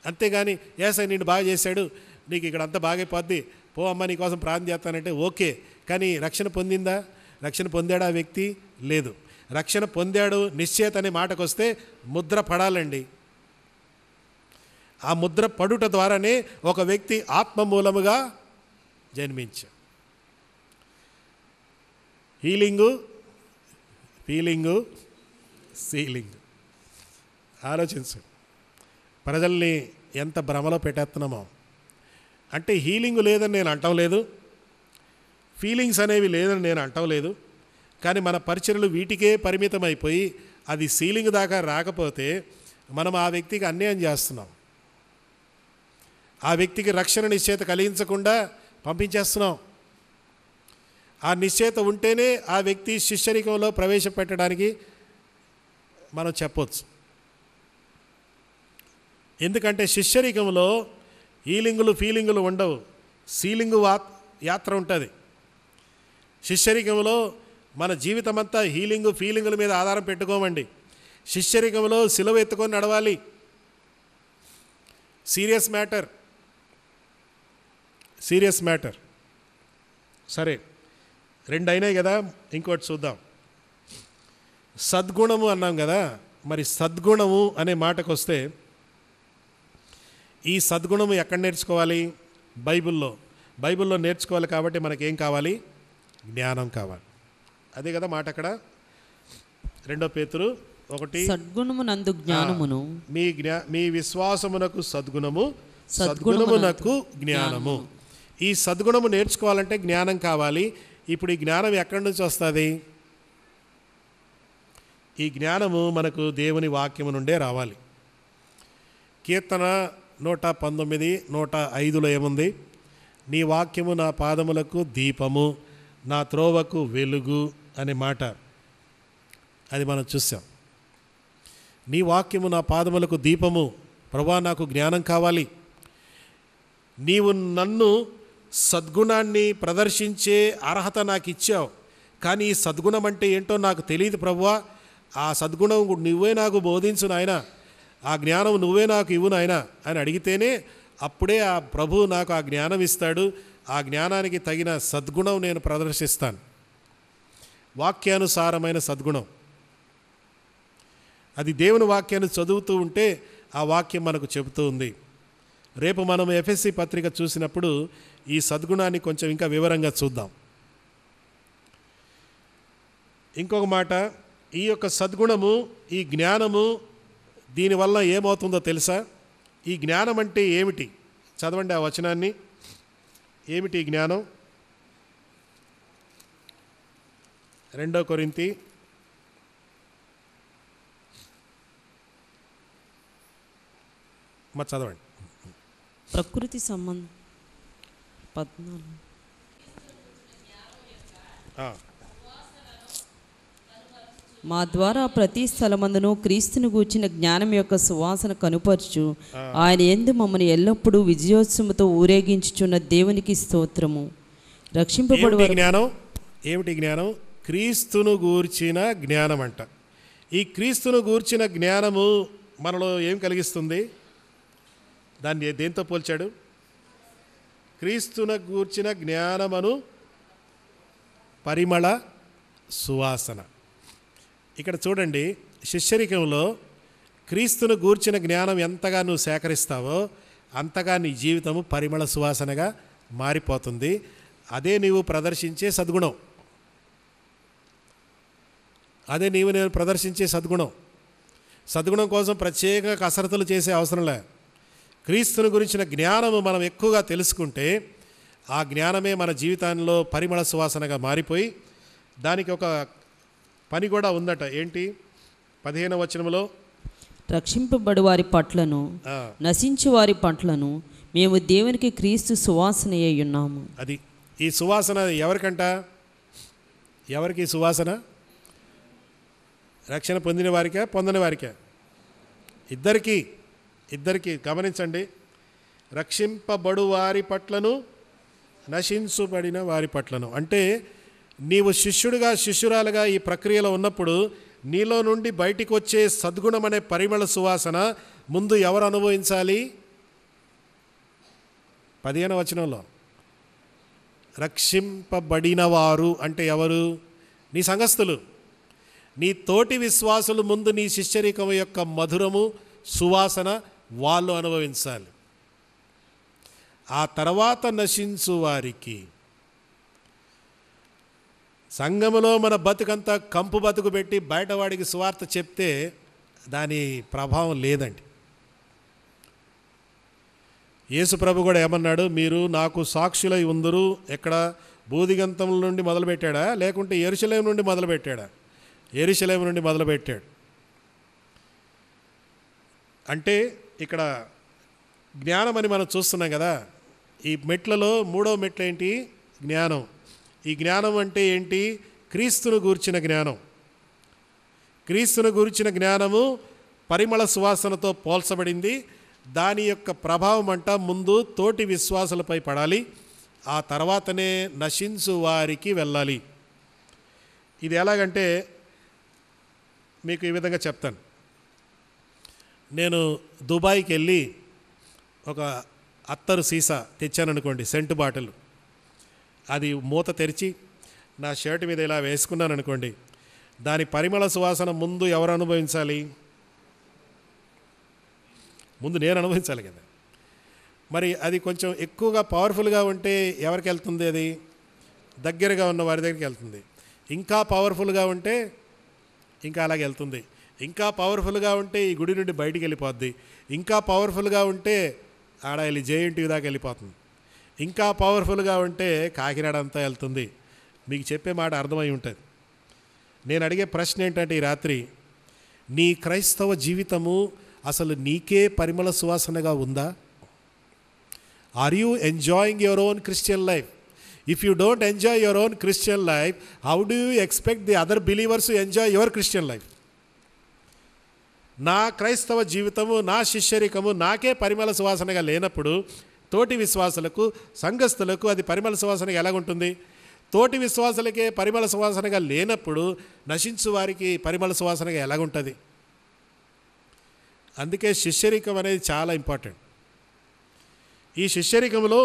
[SPEAKER 2] అంతేగాని యేసయ్య నిన్ను బాగా చేశాడు, నీకు ఇక్కడ అంతా బాగైపోద్ది, పో అమ్మ నీ కోసం ప్రార్థన చేస్తానంటే ఓకే. కానీ రక్షణ పొందిందా? రక్షణ పొందాడా ఆ వ్యక్తి? లేదు. రక్షణ పొందాడు నిశ్చయత అనే మాటకు వస్తే ముద్ర పడాలండి. ఆ ముద్ర పడుట ద్వారానే ఒక వ్యక్తి ఆత్మ మూలముగా జన్మించాడు. Healing, feeling, ceiling. ఆలోచించు, ప్రజల్ని ఎంత భ్రమలో పెట్టేస్తున్నామో. అంటే హీలింగ్ లేదని నేను అంటం లేదు, ఫీలింగ్స్ అనేవి లేదని నేను అంటం లేదు. కానీ మన పరిచర్యలు వీటికే పరిమితం అయిపోయి అది సీలింగ్ దాకా రాకపోతే మనం ఆ వ్యక్తికి అన్యాయం చేస్తున్నాం. ఆ వ్యక్తికి రక్షణ నిశ్చయత కలిగించకుండా పంపించేస్తున్నాం. ఆ నిశ్చయత ఉంటేనే ఆ వ్యక్తి శిష్యరికంలో ప్రవేశపెట్టడానికి మనం చెప్పొచ్చు. ఎందుకంటే శిష్యరికంలో హీలింగులు, ఫీలింగులు ఉండవు. సీలింగు యాత్ర ఉంటుంది. శిష్యరికంలో మన జీవితం అంతా హీలింగు, ఫీలింగుల మీద ఆధారం పెట్టుకోమండి. శిష్యరికంలో సిలువ ఎత్తుకొని నడవాలి. Serious matter. సరే, 2 అయినాయి కదా, ఇంకోటి చూద్దాం. సద్గుణము అన్నాం కదా. మరి సద్గుణము అనే మాటకు వస్తే ఈ సద్గుణము ఎక్కడ నేర్చుకోవాలి? బైబిల్లో నేర్చుకోవాలి. కాబట్టి మనకేం కావాలి? జ్ఞానం కావాలి. అదే కదా మాట అక్కడ. 2 పేతురు 1,
[SPEAKER 3] సద్గుణమునందు జ్ఞానమును,
[SPEAKER 2] మీ విశ్వాసమునకు సద్గుణము, సద్గుణమునకు జ్ఞానము. ఈ సద్గుణము నేర్చుకోవాలంటే జ్ఞానం కావాలి. ఇప్పుడు ఈ జ్ఞానం ఎక్కడి నుంచి వస్తుంది? ఈ జ్ఞానము మనకు దేవుని వాక్యము నుండే రావాలి. కీర్తన 119, 105లో ఏముంది? నీ వాక్యము నా పాదములకు దీపము, నా త్రోవకు వెలుగు అనే మాట. అది మనం చూసాం. నీ వాక్యము నా పాదములకు దీపము. ప్రభువా, నాకు జ్ఞానం కావాలి. నీవు నన్ను సద్గుణాన్ని ప్రదర్శించే అర్హత నాకు ఇచ్చావు. కానీ ఈ సద్గుణం అంటే ఏంటో నాకు తెలియదు ప్రభువా. ఆ సద్గుణం నువ్వే నాకు బోధించు నాయన, ఆ జ్ఞానం నువ్వే నాకు ఇవ్వు నాయన అని అడిగితేనే అప్పుడే ఆ ప్రభువు నాకు ఆ జ్ఞానం ఇస్తాడు. ఆ జ్ఞానానికి తగిన సద్గుణం నేను ప్రదర్శిస్తాను. వాక్యానుసారమైన సద్గుణం. అది దేవుని వాక్యాన్ని చదువుతూ ఉంటే ఆ వాక్యం మనకు చెబుతూ ఉంది. రేపు మనం ఎఫెసీ పత్రిక చూసినప్పుడు ఈ సద్గుణాన్ని కొంచెం ఇంకా వివరంగా చూద్దాం. ఇంకొక మాట, ఈ యొక్క సద్గుణము, ఈ జ్ఞానము, దీనివల్ల ఏమవుతుందో తెలుసా? ఈ జ్ఞానం అంటే ఏమిటి? చదవండి ఆ వచనాన్ని. ఏమిటి ఈ జ్ఞానం? 2 కొరింథీ చదవండి.
[SPEAKER 3] ప్రకృతి సంబంధం 14. మా ద్వారా ప్రతి స్థలమందును క్రీస్తును గూర్చిన జ్ఞానం యొక్క సువాసన కనుపరచు ఆయన యందు మమ్మల్ని ఎల్లప్పుడూ విజయోత్సవంతో ఊరేగించుచున్న దేవునికి స్తోత్రము. రక్షింపబడు
[SPEAKER 2] ఏమిటి జ్ఞానం? ఏమిటి జ్ఞానం? క్రీస్తును గూర్చిన జ్ఞానం అంట. ఈ క్రీస్తును గూర్చిన జ్ఞానము మనలో ఏం కలిగిస్తుంది? దాన్ని దేంతో పోల్చాడు? క్రీస్తును గూర్చిన జ్ఞానమను పరిమళ సువాసన. ఇక్కడ చూడండి, శిష్యరికంలో క్రీస్తును గూర్చిన జ్ఞానం ఎంతగా నువ్వు సేకరిస్తావో అంతగా నీ జీవితము పరిమళ సువాసనగా మారిపోతుంది. అదే నీవు ప్రదర్శించే సద్గుణం. అదే నేను ప్రదర్శించే సద్గుణం. సద్గుణం కోసం ప్రత్యేక కసరత్తులు చేసే అవసరం లే. క్రీస్తుని గురించిన జ్ఞానము మనం ఎక్కువగా తెలుసుకుంటే ఆ జ్ఞానమే మన జీవితంలో పరిమళ సువాసనగా మారిపోయి, దానికి ఒక పని కూడా ఉందట. ఏంటి? 15వ వచనంలో,
[SPEAKER 3] రక్షింపబడు వారి పట్లను నశించు వారి పట్లను మేము దేవునికి క్రీస్తు సువాసన అయి ఉన్నాము.
[SPEAKER 2] అది ఈ సువాసన ఎవరికంట? ఎవరికి సువాసన? రక్షణ పొందిన వారికా పొందని వారికా? ఇద్దరికి. గమనించండి, రక్షింపబడు వారి పట్లను నశించబడిన వారి పట్లను. అంటే నీవు శిష్యుడిగా శిష్యురాలుగా ఈ ప్రక్రియలో ఉన్నప్పుడు నీలో నుండి బయటికి వచ్చే సద్గుణం అనే పరిమళ సువాసన ముందు ఎవరు అనుభవించాలి? 15వ వచనంలో రక్షింపబడిన వారు అంటే ఎవరు? నీ సంఘస్థులు, నీ తోటి విశ్వాసులు ముందు నీ శిష్యరికం యొక్క మధురము సువాసన వాళ్ళు అనుభవించాలి. ఆ తర్వాత నశించు వారికి. సంఘములో మన బతుకంతా కంపు బతుకు పెట్టి బయటవాడికి సువార్త చెప్తే దాని ప్రభావం లేదండి. యేసు ప్రభు కూడా ఏమన్నాడు? మీరు నాకు సాక్షులై ఉందరు. ఎక్కడ? బూదిగంతముల నుండి మొదలుపెట్టాడా లేకుంటే యెరూషలేము నుండి మొదలుపెట్టాడా? యెరూషలేము నుండి మొదలుపెట్టాడు. అంటే ఇక్కడ జ్ఞానం అని మనం చూస్తున్నాం కదా. ఈ మెట్లలో 3వ మెట్లు ఏంటి? జ్ఞానం. ఈ జ్ఞానం అంటే ఏంటి? క్రీస్తును గూర్చిన జ్ఞానం. క్రీస్తును గూర్చిన జ్ఞానము పరిమళ సువాసనతో పోల్చబడింది. దాని యొక్క ప్రభావం అంట ముందు తోటి విశ్వాసులపై పడాలి, ఆ తర్వాతనే నశించు వారికి వెళ్ళాలి. ఇది ఎలాగంటే మీకు ఈ విధంగా చెప్తాను. నేను దుబాయ్కి వెళ్ళి ఒక అత్తరు సీసా తెచ్చాను అనుకోండి, సెంటు బాటిల్. అది మూత తెరిచి నా షర్ట్ మీద ఇలా వేసుకున్నాను అనుకోండి, దాని పరిమళ సువాసన ముందు ఎవరు అనుభవించాలి? ముందు నేను అనుభవించాలి కదా. మరి అది కొంచెం ఎక్కువగా పవర్ఫుల్గా ఉంటే ఎవరికి వెళ్తుంది? అది దగ్గరగా ఉన్న వారి దగ్గరికి వెళ్తుంది. ఇంకా పవర్ఫుల్గా ఉంటే ఇంకా అలాగే వెళ్తుంది. ఇంకా పవర్ఫుల్గా ఉంటే ఈ గుడి నుండి బయటికి వెళ్ళిపోద్ది. ఇంకా పవర్ఫుల్గా ఉంటే ఆడ వెళ్ళి జేఎన్టీ దాకా వెళ్ళిపోతుంది. ఇంకా పవర్ఫుల్గా ఉంటే కాకినాడ అంతా వెళ్తుంది. మీకు చెప్పే మాట అర్థమై ఉంటుంది. నేను అడిగే ప్రశ్న ఏంటంటే ఈ రాత్రి, నీ క్రైస్తవ జీవితము అసలు నీకే పరిమళ సువాసనగా ఉందా? Are you enjoying your own Christian life? If you don't enjoy your own Christian life, how do you expect the other believers to enjoy your Christian life? నా క్రైస్తవ జీవితము, నా శిష్యరికము నాకే పరిమళ సువాసనగా లేనప్పుడు తోటి విశ్వాసులకు, సంఘస్థులకు అది పరిమళ సువాసనగా ఎలాగుంటుంది? తోటి విశ్వాసులకే పరిమళ సువాసనగా లేనప్పుడు నశించు వారికి పరిమళ సువాసనగా ఎలాగుంటుంది? అందుకే శిష్యరికం అనేది చాలా ఇంపార్టెంట్. ఈ శిష్యరికంలో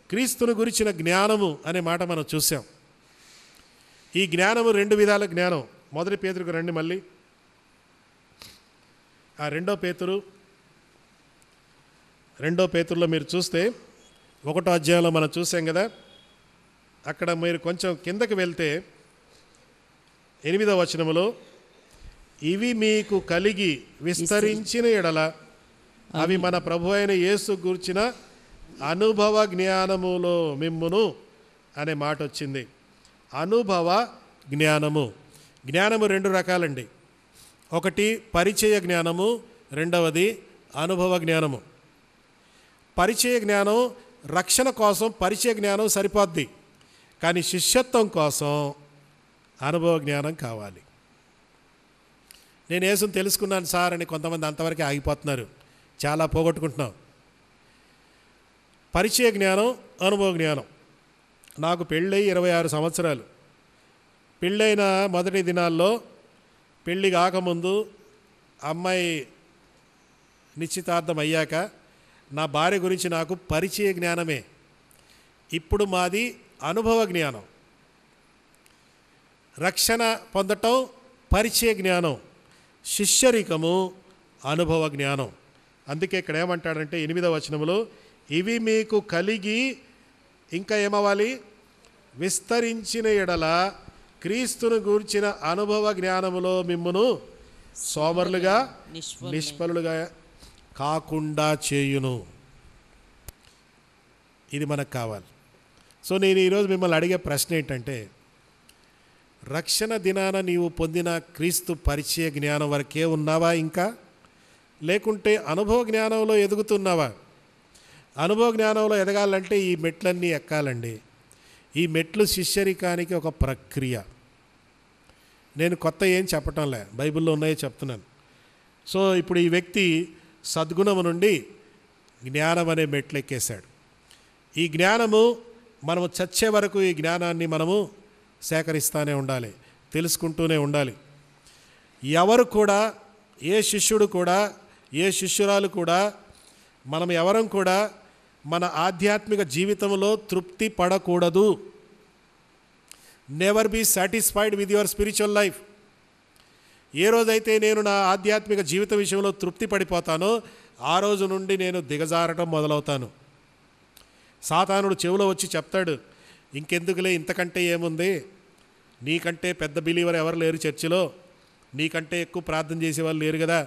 [SPEAKER 2] క్రీస్తును గురించిన జ్ఞానము అనే మాట మనం చూసాం. ఈ జ్ఞానము 2 విధాల జ్ఞానం. 1 పేతురుకు రండి మళ్ళీ. ఆ 2 పేతురులో మీరు చూస్తే 1వ అధ్యాయంలో మనం చూసాం కదా. అక్కడ మీరు కొంచెం కిందకి వెళ్తే 8వ వచనములో, ఇవి మీకు కలిగి విస్తరించిన ఎడల అవి మన ప్రభు అయిన యేసు గూర్చిన అనుభవ జ్ఞానములో మిమ్మును అనే మాట వచ్చింది. అనుభవ జ్ఞానము. జ్ఞానము 2 రకాలండి. ఒకటి పరిచయ జ్ఞానము, రెండవది అనుభవ జ్ఞానము. పరిచయ జ్ఞానం రక్షణ కోసం పరిచయ జ్ఞానం సరిపోద్ది, కానీ శిష్యత్వం కోసం అనుభవ జ్ఞానం కావాలి. నేను యేసుని తెలుసుకున్నాను సార్ అని కొంతమంది అంతవరకే ఆగిపోతున్నారు, చాలా పోగొట్టుకుంటున్నాం. పరిచయ జ్ఞానం, అనుభవ జ్ఞానం. నాకు పెళ్ళై 26 సంవత్సరాలు. పెళ్ళైన మొదటి దినాల్లో, పెళ్ళి కాకముందు, అమ్మాయి నిశ్చితార్థం అయ్యాక నా భార్య గురించి నాకు పరిచయ జ్ఞానమే. ఇప్పుడు మాది అనుభవ జ్ఞానం. రక్షణ పొందటం పరిచయ జ్ఞానం, శిష్యరికము అనుభవ జ్ఞానం. అందుకే ఇక్కడ ఏమంటాడంటే 8వ వచనంలో, ఇవి మీకు కలిగి ఇంకా ఏమవ్వాలి? విస్తరించిన ఎడల క్రీస్తును గూర్చిన అనుభవ జ్ఞానములో మిమ్మును సోమరులుగా నిష్ఫలులుగా కాకుండా చేయును. ఇది మనకు కావాలి. సో నేను ఈరోజు మిమ్మల్ని అడిగే ప్రశ్న ఏంటంటే, రక్షణ దినాన నీవు పొందిన క్రీస్తు పరిచయ జ్ఞానం వరకే ఉన్నావా ఇంకా? లేకుంటే అనుభవ జ్ఞానంలో ఎదుగుతున్నావా? అనుభవ జ్ఞానంలో ఎదగాలంటే ఈ మెట్లన్నీ ఎక్కాలండి. ఈ మెట్లు శిష్యరికానికి ఒక ప్రక్రియ. నేను కొత్త ఏం చెప్పటంలే, బైబిల్లో ఉన్నాయో చెప్తున్నాను. సో ఇప్పుడు ఈ వ్యక్తి సద్గుణము నుండి జ్ఞానం అనే మెట్లు ఎక్కేశాడు. ఈ జ్ఞానము మనము చచ్చే వరకు ఈ జ్ఞానాన్ని మనము సేకరిస్తూనే ఉండాలి, తెలుసుకుంటూనే ఉండాలి. ఎవరు కూడా, ఏ శిష్యుడు కూడా, ఏ శిష్యురాలు కూడా, మనం ఎవరం కూడా మన ఆధ్యాత్మిక జీవితంలో తృప్తి పడకూడదు. Never be satisfied with your spiritual life. ఏ రోజైతే నేను నా ఆధ్యాత్మిక జీవిత విషయంలో తృప్తి పడిపోతానో ఆ రోజు నుండి నేను దిగజారటం మొదలవుతాను. సాతానుడు చెవిలో వచ్చి చెప్తాడు, ఇంకెందుకులే, ఇంతకంటే ఏముంది, నీకంటే పెద్ద బిలీవర్ ఎవరు లేరు చర్చిలో, నీకంటే ఎక్కువ ప్రార్థన చేసేవాళ్ళు లేరు కదా,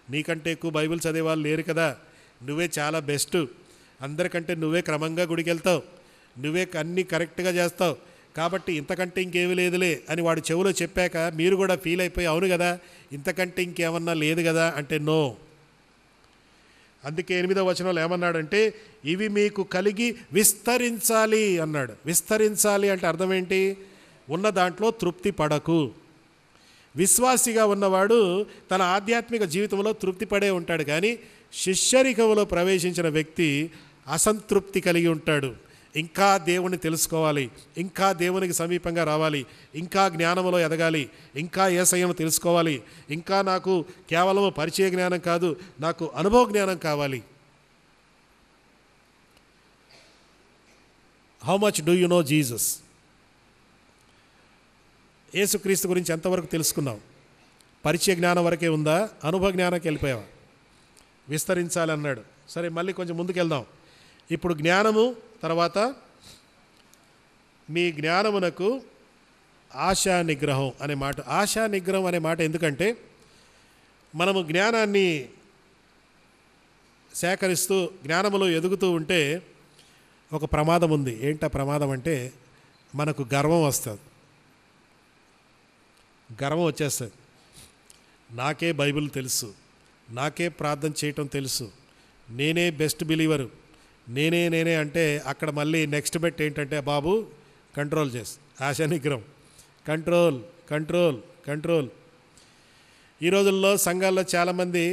[SPEAKER 2] నీకంటే ఎక్కువ బైబిల్ చదివేవాళ్ళు లేరు కదా, నువ్వే చాలా బెస్ట్, అందరికంటే నువ్వే క్రమంగా గుడికి వెళ్తావు, నువ్వే అన్నీ కరెక్ట్గా చేస్తావు, కాబట్టి ఇంతకంటే ఇంకేమీ లేదులే అని వాడు చెవిలో చెప్పాక మీరు కూడా ఫీల్ అయిపోయి, అవును కదా ఇంతకంటే ఇంకేమన్నా లేదు కదా అంటే నో. అందుకే 8వ వచనంలో ఏమన్నాడంటే, ఇవి మీకు కలిగి విస్తరించాలి అన్నాడు. విస్తరించాలి అంటే అర్థం ఏంటి? ఉన్న దాంట్లో తృప్తి పడకు. విశ్వాసిగా ఉన్నవాడు తన ఆధ్యాత్మిక జీవితంలో తృప్తి పడే ఉంటాడు, కానీ శిష్యరికంలో ప్రవేశించిన వ్యక్తి అసంతృప్తి కలిగి ఉంటాడు. ఇంకా దేవుని తెలుసుకోవాలి, ఇంకా దేవునికి సమీపంగా రావాలి, ఇంకా జ్ఞానంలో ఎదగాలి, ఇంకా యేసయ్యను తెలుసుకోవాలి, ఇంకా నాకు కేవలం పరిచయ జ్ఞానం కాదు, నాకు అనుభవ జ్ఞానం కావాలి. How much do you know Jesus? యేసుక్రీస్తు గురించి ఎంతవరకు తెలుసుకున్నావు? పరిచయ జ్ఞానం వరకే ఉందా? అనుభవ జ్ఞానానికి వెళ్ళిపోయావా? విస్తరించాలి అన్నాడు. సరే, మళ్ళీ కొంచెం ముందుకెళ్దాం. ఇప్పుడు జ్ఞానము తర్వాత మీ జ్ఞానమునకు ఆశా నిగ్రహం అనే మాట. ఆశా నిగ్రహం అనే మాట ఎందుకంటే, మనము జ్ఞానాన్ని సేకరిస్తూ జ్ఞానములో ఎదుగుతూ ఉంటే ఒక ప్రమాదం ఉంది. ఏంటా ప్రమాదం అంటే, మనకు గర్వం వస్తుంది. గర్వం వచ్చేస్తుంది. నాకే బైబిల్ తెలుసు, నాకే ప్రార్థన చేయటం తెలుసు, నేనే బెస్ట్ బిలీవరు, నేనే అంటే అక్కడ మళ్ళీ నెక్స్ట్ బెట్ ఏంటంటే, బాబు కంట్రోల్ చేసి ఆశా నిగ్రహం, కంట్రోల్ కంట్రోల్ కంట్రోల్. ఈ రోజుల్లో సంఘాల్లో చాలామంది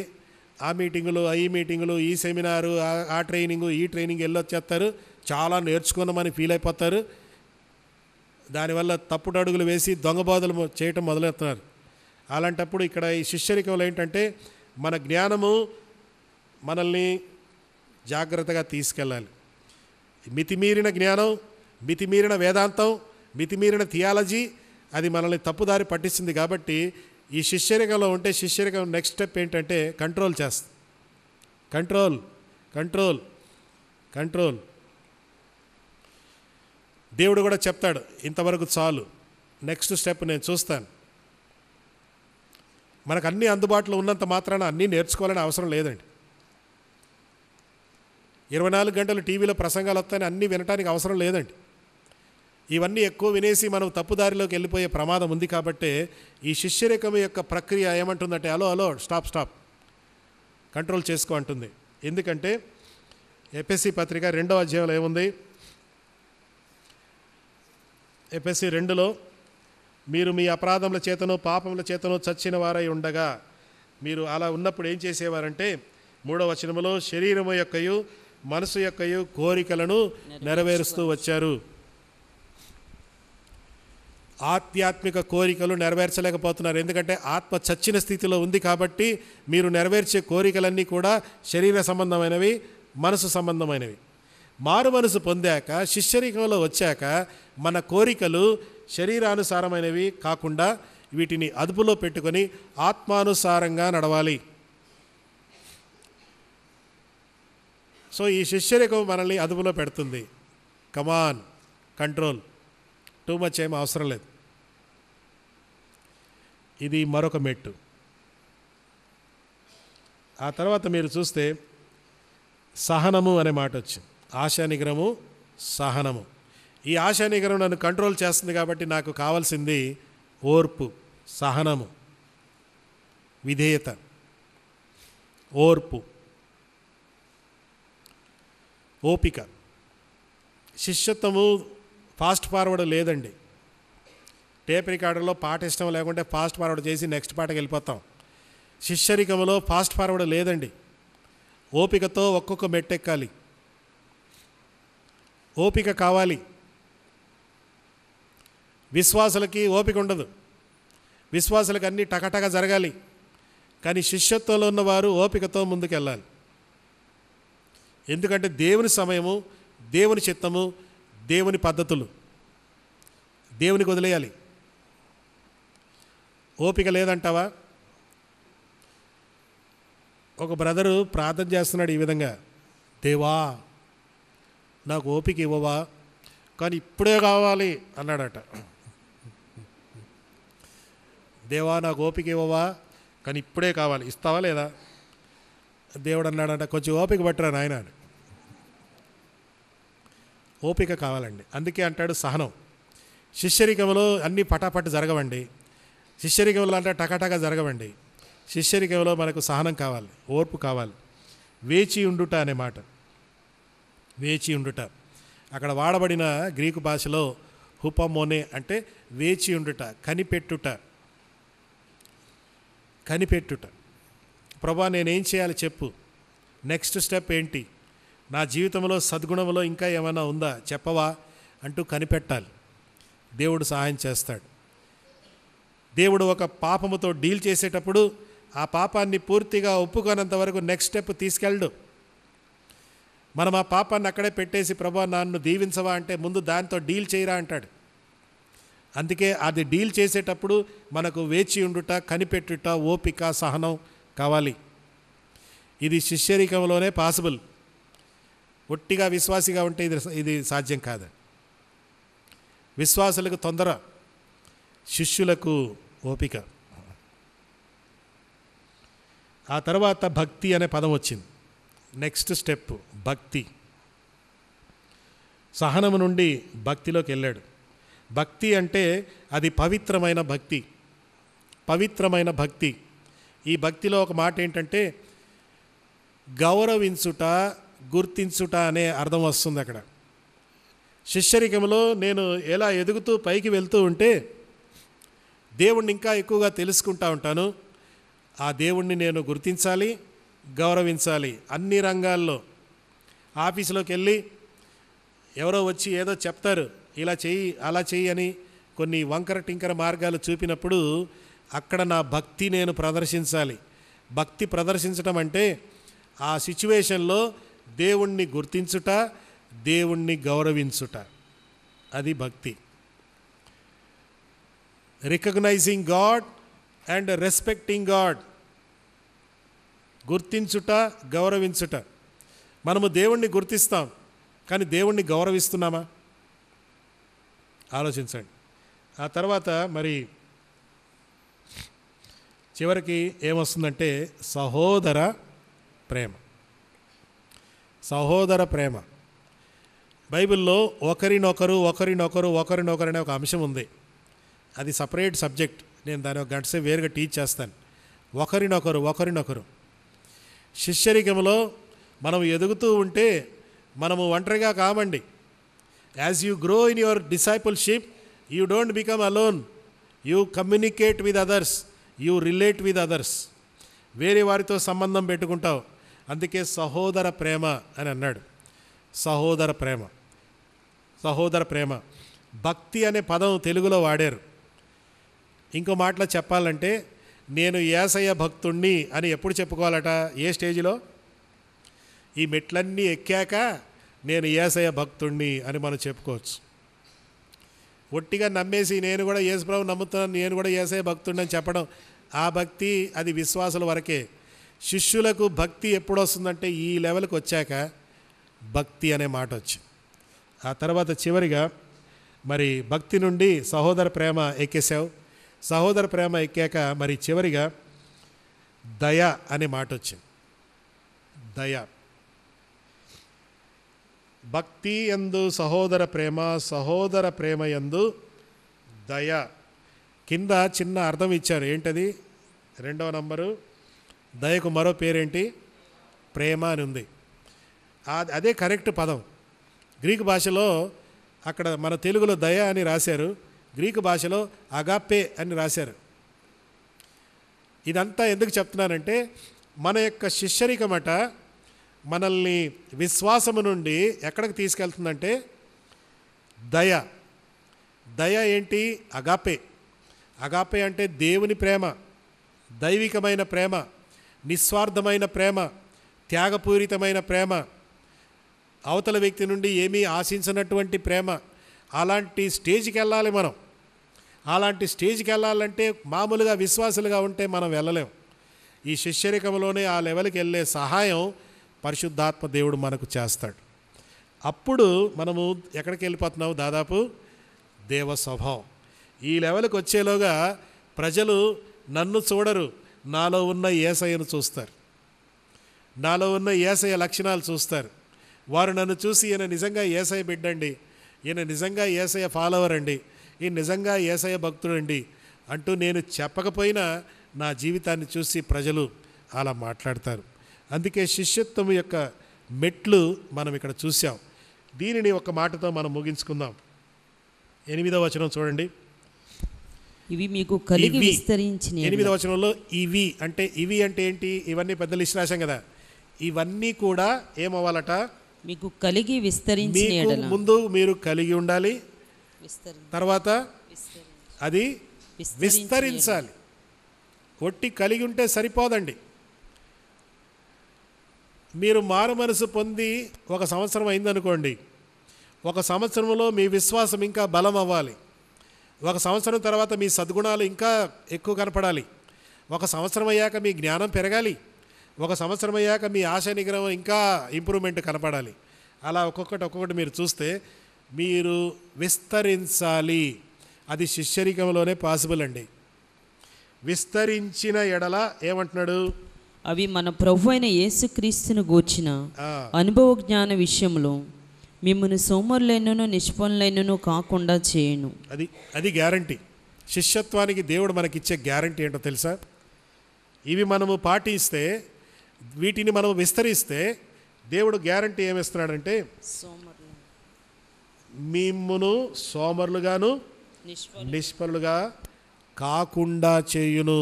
[SPEAKER 2] ఆ మీటింగులు, ఈ మీటింగులు, ఈ సెమినారు, ఆ ట్రైనింగు, ఈ ట్రైనింగ్ వెళ్ళొచ్చేస్తారు, చాలా నేర్చుకున్నామని ఫీల్ అయిపోతారు. దానివల్ల తప్పుడు అడుగులు వేసి దొంగబోధలు చేయటం మొదలెడుతున్నారు. అలాంటప్పుడు ఇక్కడ ఈ శిష్యరికంలో ఏంటంటే, మన జ్ఞానము మనల్ని జాగ్రత్తగా తీసుకెళ్ళాలి. మితిమీరిన జ్ఞానం, మితిమీరిన వేదాంతం, మితిమీరిన థియాలజీ అది మనల్ని తప్పుదారి పట్టిస్తుంది. కాబట్టి ఈ శిష్యరికంలో ఉంటే శిష్యరికం నెక్స్ట్ స్టెప్ ఏంటంటే కంట్రోల్ చేస్తుంది. Control control control. దేవుడు కూడా చెప్తాడు, ఇంతవరకు చాలు, నెక్స్ట్ స్టెప్ నేను చూస్తాను. మనకు అన్నీ అందుబాటులో ఉన్నంత మాత్రాన అన్నీ నేర్చుకోవాలని అవసరం లేదండి. 24 గంటలు టీవీలో ప్రసంగాలు వస్తాయని అన్నీ వినటానికి అవసరం లేదండి. ఇవన్నీ ఎక్కువ వినేసి మనం తప్పుదారిలోకి వెళ్ళిపోయే ప్రమాదం ఉంది. కాబట్టి ఈ శిష్యరికం యొక్క ప్రక్రియ ఏమంటుందంటే, హలో స్టాప్ కంట్రోల్ చేసుకో అంటుంది. ఎందుకంటే ఎఫెసీ పత్రిక 2వ అధ్యాయంలో ఏముంది? ఎఫెసీ 2లో, మీరు మీ అపరాధముల చేతను పాపముల చేతను చచ్చిన వారై ఉండగా, మీరు అలా ఉన్నప్పుడు ఏం చేసేవారంటే 3వ వచనములో, శరీరము యొక్కయు మనసు యొక్కయు కోరికలను నెరవేరుస్తూ వచ్చారు. ఆధ్యాత్మిక కోరికలు నెరవేర్చలేకపోతున్నారు. ఎందుకంటే ఆత్మ చచ్చిన స్థితిలో ఉంది కాబట్టి మీరు నెరవేర్చే కోరికలన్నీ కూడా శరీర సంబంధమైనవి, మనసు సంబంధమైనవి. మారు మనసు పొందాక, శిష్యరికంలో వచ్చాక మన కోరికలు శరీరానుసారమైనవి కాకుండా వీటిని అదుపులో పెట్టుకొని ఆత్మానుసారంగా నడవాలి. సో ఈ శిష్యరికం మనల్ని అదుపులో పెడుతుంది. కమాన్, కంట్రోల్, టూ మచ్ ఏం అవసరం లేదు. ఇది మరొక మెట్టు. ఆ తర్వాత మీరు చూస్తే సహనము అనే మాట వచ్చింది. ఆశానిగ్రహము, సహనము. ఈ ఆశానిగ్రహం నన్ను కంట్రోల్ చేస్తుంది కాబట్టి నాకు కావాల్సింది ఓర్పు, సహనము, విధేయత, ఓర్పు, ఓపిక. శిష్యత్వము ఫాస్ట్ ఫార్వర్డ్ లేదండి. టేప్ రికార్డర్లో పాట ఇష్టం లేకుంటే ఫాస్ట్ ఫార్వర్డ్ చేసి నెక్స్ట్ పాటకి వెళ్ళిపోతాం. శిష్యరికంలో ఫాస్ట్ ఫార్వర్డ్ లేదండి. ఓపికతో ఒక్కొక్క మెట్టెక్కాలి. ఓపిక కావాలి. విశ్వాసులకి ఓపిక ఉండదు. విశ్వాసులకు అన్నీ టకటక జరగాలి. కానీ శిష్యత్వంలో ఉన్నవారు ఓపికతో ముందుకెళ్ళాలి. ఎందుకంటే దేవుని సమయము, దేవుని చిత్తము, దేవుని పద్ధతులు దేవునికి వదిలేయాలి. ఓపిక లేదంటావా? ఒక బ్రదరు ప్రార్థన చేస్తున్నాడు ఈ విధంగా, దేవా నాకు ఓపిక ఇవ్వవా, కానీ ఇప్పుడే కావాలి అన్నాడట. దేవా నాకు ఓపిక ఇవ్వవా, కానీ ఇప్పుడే కావాలి, ఇస్తావా లేదా? దేవుడు అన్నాడంట, కొంచెం ఓపిక పట్టరా నాయన. ఓపిక కావాలండి. అందుకే అంటాడు సహనం. శిష్యరికంలో అన్నీ పటాపట్ జరగవండి. శిష్యరికంలో అంటే టకాటకా జరగవండి. శిష్యరికంలో మనకు సహనం కావాలి, ఓర్పు కావాలి. వేచి ఉండుట అనే మాట, వేచి ఉండుట. అక్కడ వాడబడిన గ్రీకు భాషలో హుపమోనే అంటే వేచి ఉండుట, కనిపెట్టుట. కనిపెట్టుట. ప్రభా నేనేం చేయాలి చెప్పు, నెక్స్ట్ స్టెప్ ఏంటి, నా జీవితంలో సద్గుణంలో ఇంకా ఏమైనా ఉందా చెప్పవా అంటూ కనిపెట్టాలి. దేవుడు సహాయం చేస్తాడు. దేవుడు ఒక పాపముతో డీల్ చేసేటప్పుడు ఆ పాపాన్ని పూర్తిగా ఒప్పుకోనంత వరకు నెక్స్ట్ స్టెప్ తీసుకెళ్ళడు. మనం ఆ పాపాన్ని అక్కడే పెట్టేసి ప్రభా నన్ను దీవించవా అంటే ముందు దాంతో డీల్ చేయరా అంటాడు. అందుకే అది డీల్ చేసేటప్పుడు మనకు వేచి ఉండుట, కనిపెట్టుట, ఓపిక, సహనం కావాలి. ఇది శిష్యరికంలోనే పాసిబుల్. ఒట్టిగా విశ్వాసిగా ఉంటే ఇది సాధ్యం కాదు. విశ్వాసులకు తొందర, శిష్యులకు ఓపిక. ఆ తర్వాత భక్తి అనే పదం వచ్చింది. నెక్స్ట్ స్టెప్ భక్తి. సహనము నుండి భక్తిలోకి వెళ్ళాడు. భక్తి అంటే అది పవిత్రమైన భక్తి. పవిత్రమైన భక్తి. ఈ భక్తిలో ఒక మాట ఏంటంటే గౌరవించుట, గుర్తించుట అనే అర్థం వస్తుంది అక్కడ. శిష్యరికంలో నేను ఎలా ఎదుగుతూ పైకి వెళ్తూ ఉంటే దేవుణ్ణి ఇంకా ఎక్కువగా తెలుసుకుంటూ ఉంటాను. ఆ దేవుణ్ణి నేను గుర్తించాలి, గౌరవించాలి అన్ని రంగాల్లో. ఆఫీసులోకి వెళ్ళి ఎవరో వచ్చి ఏదో చెప్తారు, ఇలా చెయ్యి అలా చెయ్యి అని కొన్ని వంకర టింకర మార్గాలు చూపినప్పుడు అక్కడ నా భక్తి నేను ప్రదర్శించాలి. భక్తి ప్రదర్శించడం అంటే ఆ సిచ్యువేషన్లో దేవుణ్ణి గుర్తించుట, దేవుణ్ణి గౌరవించుట, అది భక్తి. Recognizing God and respecting God. గుర్తించుట, గౌరవించుట. మనము దేవుణ్ణి గుర్తిస్తాం, కానీ దేవుణ్ణి గౌరవిస్తున్నామా? ఆలోచించండి. ఆ తర్వాత మరి చివరికి ఏమొస్తుందంటే సహోదర ప్రేమ. సహోదర ప్రేమ. బైబిల్లో ఒకరినొకరు అనే ఒక అంశం ఉంది. అది సపరేట్ సబ్జెక్ట్. నేను దాని ఒక గంట సేపు వేరుగా టీచ్ చేస్తాను. ఒకరినొకరు. శిష్యరికంలో మనం ఎదుగుతూ ఉంటే మనము ఒంటరిగా కామండి. As you grow in your discipleship you don't become alone. You communicate with others, you relate with others. వేరే వారితో సంబంధం పెట్టుకుంటావు. అందుకే సహోదర ప్రేమ అని అన్నాడు. సహోదర ప్రేమ. భక్తి అనే పదం తెలుగులో వాడారు. ఇంకో మాటలో చెప్పాలంటే నేను యేసయ్య భక్తుణ్ణి అని ఎప్పుడు చెప్పుకోవాలట? ఏ స్టేజిలో? ఈ మెట్లన్నీ ఎక్కాక నేను యేసయ్య భక్తుణ్ణి అని మనం చెప్పుకోవచ్చు. ఒట్టిగా నమ్మేసి నేను కూడా యేసుప్రభు నమ్ముతున్నాను, నేను కూడా యేసయ్య భక్తుణ్ణి అని చెప్పడం, ఆ భక్తి అది విశ్వాసుల వరకే. శిష్యులకు భక్తి ఎప్పుడు వస్తుందంటే ఈ లెవెల్కి వచ్చాక భక్తి అనే మాట వచ్చి, ఆ తర్వాత చివరిగా మరి భక్తి నుండి సహోదర ప్రేమ ఎక్కేసావు. సహోదర ప్రేమ ఎక్కాక మరి చివరిగా దయ అనే మాట వచ్చింది. దయ. భక్తి యందు సహోదర ప్రేమ, సహోదర ప్రేమ యందు దయ. కింద చిన్న అర్థం ఇచ్చారు. ఏంటది? 2వ నంబరు. దయకు మరో పేరేంటి? ప్రేమ అని ఉంది. అదే కరెక్ట్ పదం. గ్రీకు భాషలో అక్కడ మన తెలుగులో దయ అని రాశారు, గ్రీకు భాషలో అగాపే అని రాశారు. ఇదంతా ఎందుకు చెప్తున్నానంటే మన యొక్క శిష్యరికమట మనల్ని విశ్వాసము నుండి ఎక్కడికి తీసుకెళ్తుందంటే దయ. దయ ఏంటి? అగాపే. అగాపే అంటే దేవుని ప్రేమ, దైవికమైన ప్రేమ, నిస్వార్థమైన ప్రేమ, త్యాగపూరితమైన ప్రేమ, అవతల వ్యక్తి నుండి ఏమీ ఆశించినటువంటి ప్రేమ. అలాంటి స్టేజ్కి వెళ్ళాలి మనం. అలాంటి స్టేజ్కి వెళ్ళాలంటే మామూలుగా విశ్వాసులుగా ఉంటే మనం వెళ్ళలేం. ఈ శిష్యరికంలోనే ఆ లెవెల్కి వెళ్ళే సహాయం పరిశుద్ధాత్మ దేవుడు మనకు చేస్తాడు. అప్పుడు మనము ఎక్కడికి వెళ్ళిపోతున్నాము? దాదాపు దేవ స్వభావం. ఈ లెవెల్కి వచ్చేలోగా ప్రజలు నన్ను చూడరు, నాలో ఉన్న యేసయ్యను చూస్తారు, నాలో ఉన్న యేసయ్య లక్షణాలు చూస్తారు. వారు నన్ను చూసి ఈయన నిజంగా యేసయ్య బిడ్డండి, ఈయన నిజంగా యేసయ్య ఫాలోవర్ అండి, ఈయన నిజంగా యేసయ్య భక్తుడండి అంటూ నేను చెప్పకపోయినా నా జీవితాన్ని చూసి ప్రజలు అలా మాట్లాడతారు. అందుకే శిష్యత్వం యొక్క మెట్లు మనం ఇక్కడ చూసాం. దీనిని ఒక మాటతో మనం ముగించుకుందాం. 8వ వచనం చూడండి.
[SPEAKER 3] ఇవి మీకు కలిగి విస్తరించిన
[SPEAKER 2] 8వ వచనంలో ఇవి అంటే ఏంటి? ఇవన్నీ పెద్ద లిస్ట్ రాశాం కదా. ఇవన్నీ కూడా ఏమవ్వాలట?
[SPEAKER 3] మీకు కలిగి విస్తరించిన ఎడల.
[SPEAKER 2] ముందు మీరు కలిగి ఉండాలి, తర్వాత అది విస్తరించాలి. ఒట్టి కలిగి ఉంటే సరిపోదండి. మీరు మారు మనసు పొంది 1 సంవత్సరం అయిందనుకోండి, 1 సంవత్సరంలో మీ విశ్వాసం ఇంకా బలం అవ్వాలి. 1 సంవత్సరం తర్వాత మీ సద్గుణాలు ఇంకా ఎక్కువ కనపడాలి. 1 సంవత్సరం అయ్యాక మీ జ్ఞానం పెరగాలి. 1 సంవత్సరం అయ్యాక మీ ఆశ నిగ్రహం ఇంకా ఇంప్రూవ్మెంట్ కనపడాలి. అలా ఒక్కొక్కటి మీరు చూస్తే మీరు విస్తరించాలి. అది శిష్యరికంలోనే పాసిబుల్ అండి. విస్తరించిన ఎడల ఏమంటున్నాడు?
[SPEAKER 3] అవి మన ప్రభు అయిన యేసుక్రీస్తును గూర్చిన అనుభవ జ్ఞాన విషయంలో మిమ్మల్ని సోమరులైనను నిష్ఫలైనను కాకుండా చేయను.
[SPEAKER 2] అది గ్యారంటీ. శిష్యత్వానికి దేవుడు మనకిచ్చే గ్యారంటీ ఏంటో తెలుసా? ఇవి మనము పాటిస్తే, వీటిని మనం విస్తరిస్తే దేవుడు గ్యారంటీ ఏమిస్తున్నాడంటే మిమ్మును సోమరులుగాను నిష్ఫలుగా కాకుండా చేయును.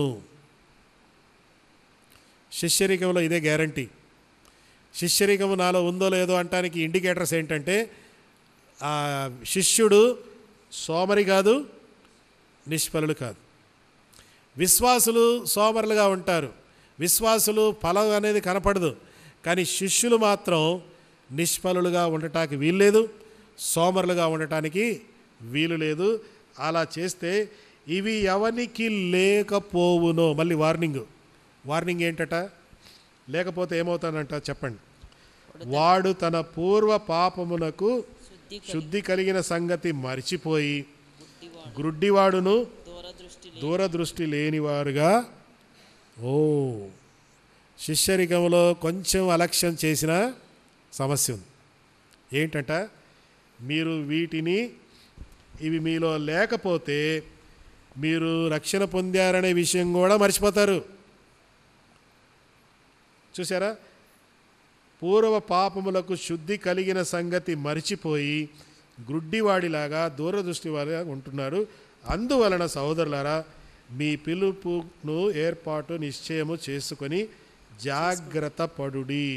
[SPEAKER 2] శిష్యరికంలో ఇదే గ్యారంటీ. శిష్యరికము నాలో ఉందో లేదో అంటానికి ఇండికేటర్స్ ఏంటంటే ఆ శిష్యుడు సోమరి కాదు, నిష్ఫలుడు కాదు. విశ్వాసులు సోమరులుగా ఉంటారు, విశ్వాసులు ఫలం అనేది కనపడదు. కానీ శిష్యులు మాత్రం నిష్ఫలులుగా ఉండటానికి వీలు లేదు, సోమరులుగా ఉండటానికి వీలు లేదు. అలా చేస్తే ఇవి ఎవరికి లేకపోవునో. మళ్ళీ వార్నింగ్ ఏంటట? లేకపోతే ఏమవుతానంట చెప్పండి. వాడు తన పూర్వ పాపమునకు శుద్ధి కలిగిన సంగతి మరిచిపోయి గ్రుడ్డివాడును దూరదృష్టి లేనివారుగా. శిష్యరికంలో కొంచెం అలక్ష్యం చేసిన సమస్య ఉంది. ఏంటంట? మీరు ఇవి మీలో లేకపోతే మీరు రక్షణ పొందారనే విషయం కూడా మర్చిపోతారు. చూసారా? పూర్వ పాపములకు శుద్ధి కలిగిన సంగతి మరిచిపోయి గ్రుడ్డివాడిలాగా దూరదృష్టి వాడిగా ఉంటున్నారు. అందువలన సహోదరులారా, మీ పిలుపును ఏర్పాటు నిశ్చయము చేసుకొని జాగ్రత్త పడుడి.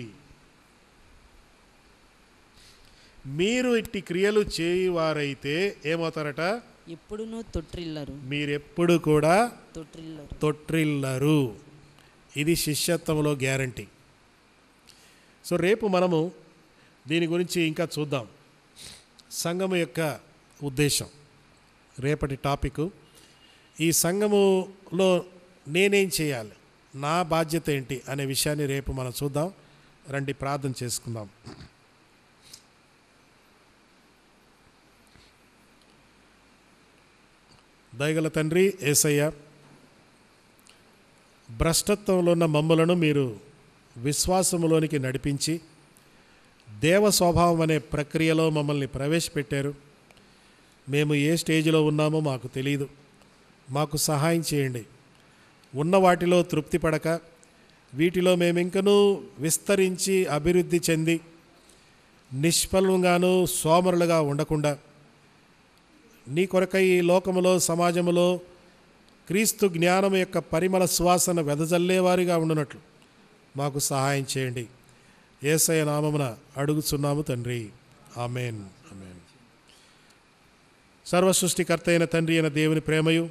[SPEAKER 2] మీరు ఇట్టి క్రియలు చేయువారైతే ఏమవుతారట?
[SPEAKER 3] ఎప్పుడునూ తొట్టిల్లరు.
[SPEAKER 2] మీరెప్పుడు కూడా
[SPEAKER 3] తొట్టిల్లరు.
[SPEAKER 2] తొట్టిల్లరు. ఇది శిష్యత్వంలో గ్యారంటీ. సో రేపు మనము దీని గురించి ఇంకా చూద్దాం. సంఘము యొక్క ఉద్దేశం రేపటి టాపిక్. ఈ సంఘములో నేనేం చేయాలి, నా బాధ్యత ఏంటి అనే విషయాన్ని రేపు మనం చూద్దాం. రండి ప్రార్థన చేసుకుందాం. దయగల తండ్రి యేసయ్య, భ్రష్టత్వంలో ఉన్న మమ్ములను మీరు విశ్వాసములోనికి నడిపించి దేవ స్వభావం అనే ప్రక్రియలో మమ్మల్ని ప్రవేశపెట్టారు. మేము ఏ స్టేజ్లో ఉన్నామో మాకు తెలియదు. మాకు సహాయం చేయండి. ఉన్న వాటిలో తృప్తి పడక వీటిలో మేమింకనూ విస్తరించి అభివృద్ధి చెంది నిష్ఫలంగాను సోమరులుగా ఉండకుండా నీ కొరకై ఈ లోకములో సమాజములో క్రీస్తు జ్ఞానం యొక్క పరిమళ సువాసన వెదజల్లేవారిగా ఉండునట్లు మాకు సహాయం చేయండి. యేసయ్య నామమున అడుగుచున్నాము తండ్రి. ఆమేన్. ఆమేన్. సర్వ సృష్టికర్త అయిన తండ్రి అయిన దేవుని ప్రేమయు